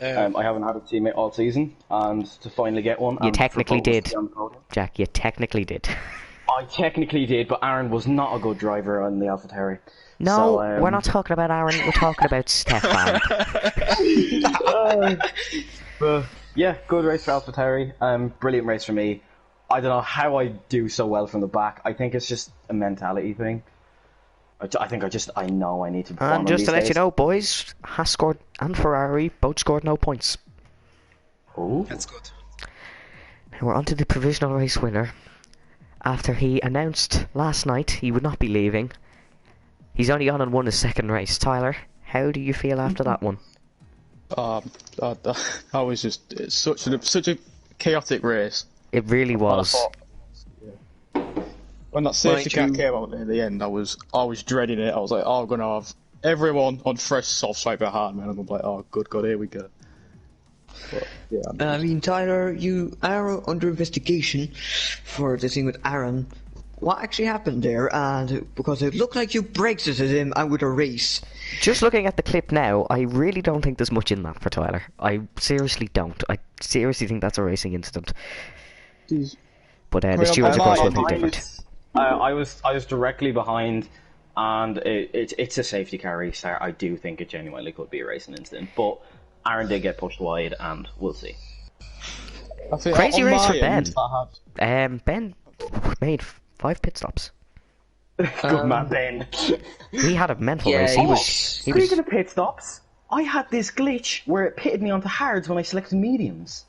Speaker 4: I haven't had a teammate all season, and to finally get one...
Speaker 1: You technically did, Jack, you technically did.
Speaker 4: I technically did, but Aaron was not a good driver on the AlphaTauri.
Speaker 1: No,
Speaker 4: so,
Speaker 1: we're not talking about Aaron, we're talking about Stefan.
Speaker 4: But yeah, good race for AlphaTauri. Brilliant race for me. I don't know how I do so well from the back. I think it's just a mentality thing. I know I need to perform.
Speaker 1: And just to let you know, boys, Haas scored and Ferrari both scored no points.
Speaker 4: Oh,
Speaker 3: That's good.
Speaker 1: We're on to the provisional race winner. After he announced last night he would not be leaving, he's only on and won his second race. Tyler, how do you feel after that one?
Speaker 5: That was just such a chaotic race.
Speaker 1: It really was.
Speaker 5: When that safety car came out at the end, I was dreading it. I was like, oh, I'm gonna have everyone on fresh soft side behind me, and I'm like, oh, good God, here we go. But, yeah,
Speaker 2: I mean, Tyler, you are under investigation for the thing with Aaron. What actually happened there? And because it looked like you Brexited him out with a race.
Speaker 1: Just looking at the clip now, I really don't think there's much in that for Tyler. I seriously don't. I seriously think that's a racing incident. But the stewards, of course, will think different.
Speaker 4: I was directly behind, and it's a safety car restart. I do think it genuinely could be a racing incident, but Aaron did get pushed wide, and we'll see.
Speaker 1: Crazy race for Ben. Ben made 5 pit stops.
Speaker 4: Good man, Ben.
Speaker 1: He had a mental race.
Speaker 4: Speaking of pit stops, I had this glitch where it pitted me onto hards when I selected mediums.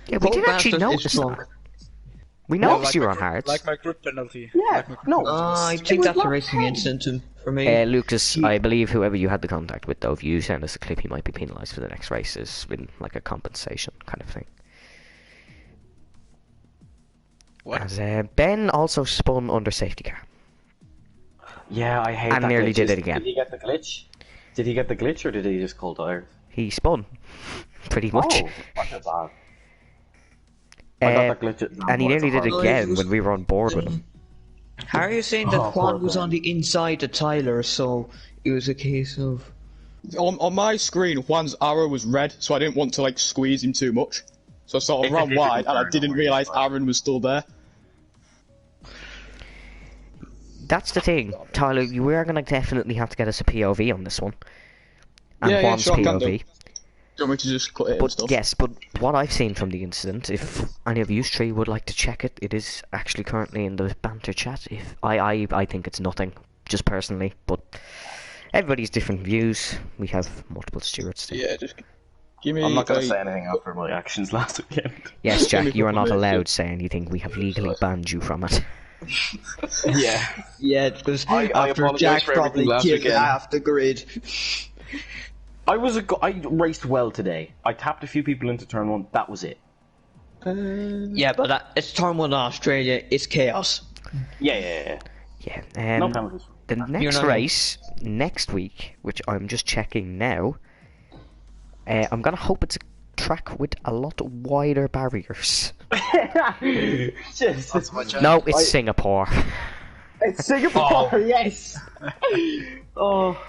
Speaker 1: Yeah, we didn't actually notice that. We noticed you were on hards.
Speaker 3: Like my group penalty.
Speaker 4: Yeah, no.
Speaker 2: I think that's a racing incident for me.
Speaker 1: Lucas, I believe whoever you had the contact with, though, if you send us a clip, he might be penalised for the next races in like a compensation kind of thing.
Speaker 3: What?
Speaker 1: As Ben also spun under safety car.
Speaker 4: Yeah, I hate
Speaker 1: and
Speaker 4: that
Speaker 1: nearly
Speaker 4: glitch.
Speaker 1: did it again.
Speaker 4: Did he get the glitch? Did he get the glitch, or did he just call tires?
Speaker 1: He spun, pretty much.
Speaker 4: Oh, that's bad. I got that glitch
Speaker 1: and he nearly did it again when we were on board with him.
Speaker 2: How are you saying that Juan was on the inside of Tyler, so it was a case of...
Speaker 5: On my screen, Juan's arrow was red, so I didn't want to like squeeze him too much. So I sort of ran wide, and I didn't realise Aaron was still there.
Speaker 1: That's the thing, Tyler. You are going to definitely have to get us a POV on this one. And
Speaker 5: Yeah,
Speaker 1: Juan's
Speaker 5: sure,
Speaker 1: POV.
Speaker 5: do you want me to just cut it and stuff?
Speaker 1: Yes, but what I've seen from the incident, if any of you three would like to check it, it is actually currently in the banter chat. If I think it's nothing, just personally, but everybody's different views. We have multiple stewards.
Speaker 5: Yeah, just give me.
Speaker 4: I'm not going to say anything after my actions last weekend.
Speaker 1: Yes, Jack, you are not allowed to say anything. We have legally banned you from it.
Speaker 2: Yeah, because
Speaker 4: I
Speaker 2: after Jack probably killed half the grid.
Speaker 4: I raced well today. I tapped a few people into turn 1. That was it.
Speaker 2: Yeah, but it's turn 1 in Australia. It's chaos.
Speaker 4: Yeah.
Speaker 1: Yeah.
Speaker 4: No penalties.
Speaker 1: The next race next week, which I'm just checking now, I'm gonna hope it's a track with a lot wider barriers. No, it's Singapore.
Speaker 4: It's Singapore. Yes. Oh,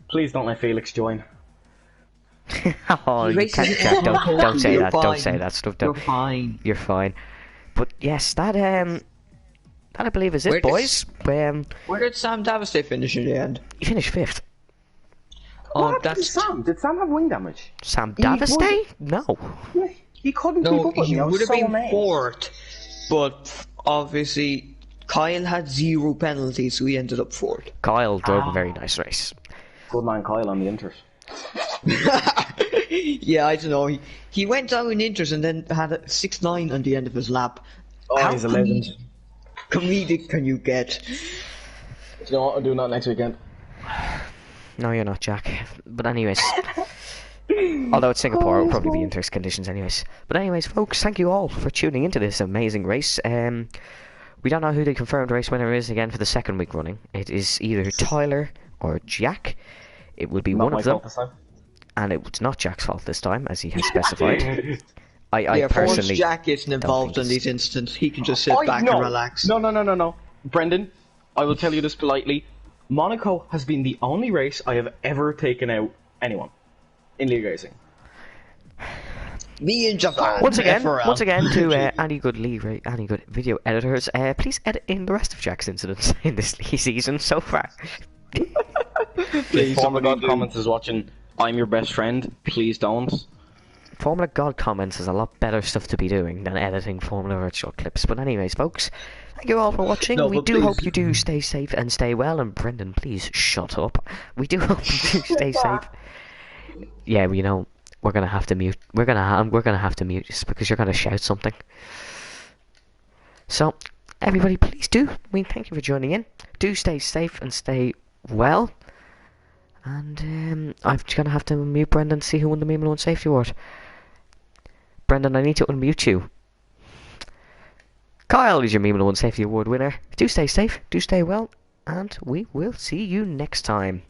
Speaker 4: please don't let Felix join.
Speaker 1: Oh, you can't, Jack, don't say that. Don't say that stuff.
Speaker 2: You're fine.
Speaker 1: You're fine. But yes, that I believe is it, boys.
Speaker 2: Where did Sam Daviste finish in the end?
Speaker 1: He finished 5th.
Speaker 2: Oh,
Speaker 4: Did Sam have wing damage?
Speaker 1: Sam Daviste? No.
Speaker 4: Yeah, he couldn't keep up with me.
Speaker 2: He
Speaker 4: I was
Speaker 2: would have
Speaker 4: so
Speaker 2: been
Speaker 4: amazed.
Speaker 2: 4th, but obviously Kyle had 0 penalties, so he ended up 4th.
Speaker 1: Kyle drove a very nice race.
Speaker 4: Good man, Kyle on the Inters.
Speaker 2: Yeah, I don't know. He went down in Inters and then had a 6-9 on the end of his lap.
Speaker 4: Oh, he's a legend.
Speaker 2: Comedic can you get?
Speaker 4: Do you know what? I'll do that next weekend.
Speaker 1: No, you're not, Jack. But anyways, although it's Singapore, it'll probably be Inter's conditions anyways. But anyways, folks, thank you all for tuning into this amazing race. We don't know who the confirmed race winner is again for the second week running. It is either Tyler or Jack. It would be
Speaker 4: Not
Speaker 1: one
Speaker 4: my
Speaker 1: of them.
Speaker 4: fault this time.
Speaker 1: And it's not Jack's fault this time, as he has specified. I
Speaker 2: Yeah,
Speaker 1: personally...
Speaker 2: once Jack isn't involved in these incidents, he can just sit back
Speaker 4: no.
Speaker 2: and relax.
Speaker 4: No. Brendan, I will tell you this politely. Monaco has been the only race I have ever taken out anyone in league racing.
Speaker 2: Me in Japan.
Speaker 1: Once again,
Speaker 2: FRL.
Speaker 1: to any good any good video editors, please edit in the rest of Jack's incidents in this season so far.
Speaker 4: If Formula God Comments is watching, I'm your best friend. Please don't.
Speaker 1: Formula God Comments has a lot better stuff to be doing than editing Formula Virtual clips. But anyways, folks, thank you all for watching. We do hope you do stay safe and stay well. And Brendan, please shut up. We do hope you do stay safe. Yeah, you know, we're gonna have to mute. We're gonna have to mute just because you're gonna shout something. So, everybody, please do. We thank you for joining in. Do stay safe and stay well. And I'm gonna have to mute Brendan to see who won the Meme Alone Safety Award. Brendan, I need to unmute you. Kyle is your Meme Alone Safety Award winner. Do stay safe, do stay well, and we will see you next time.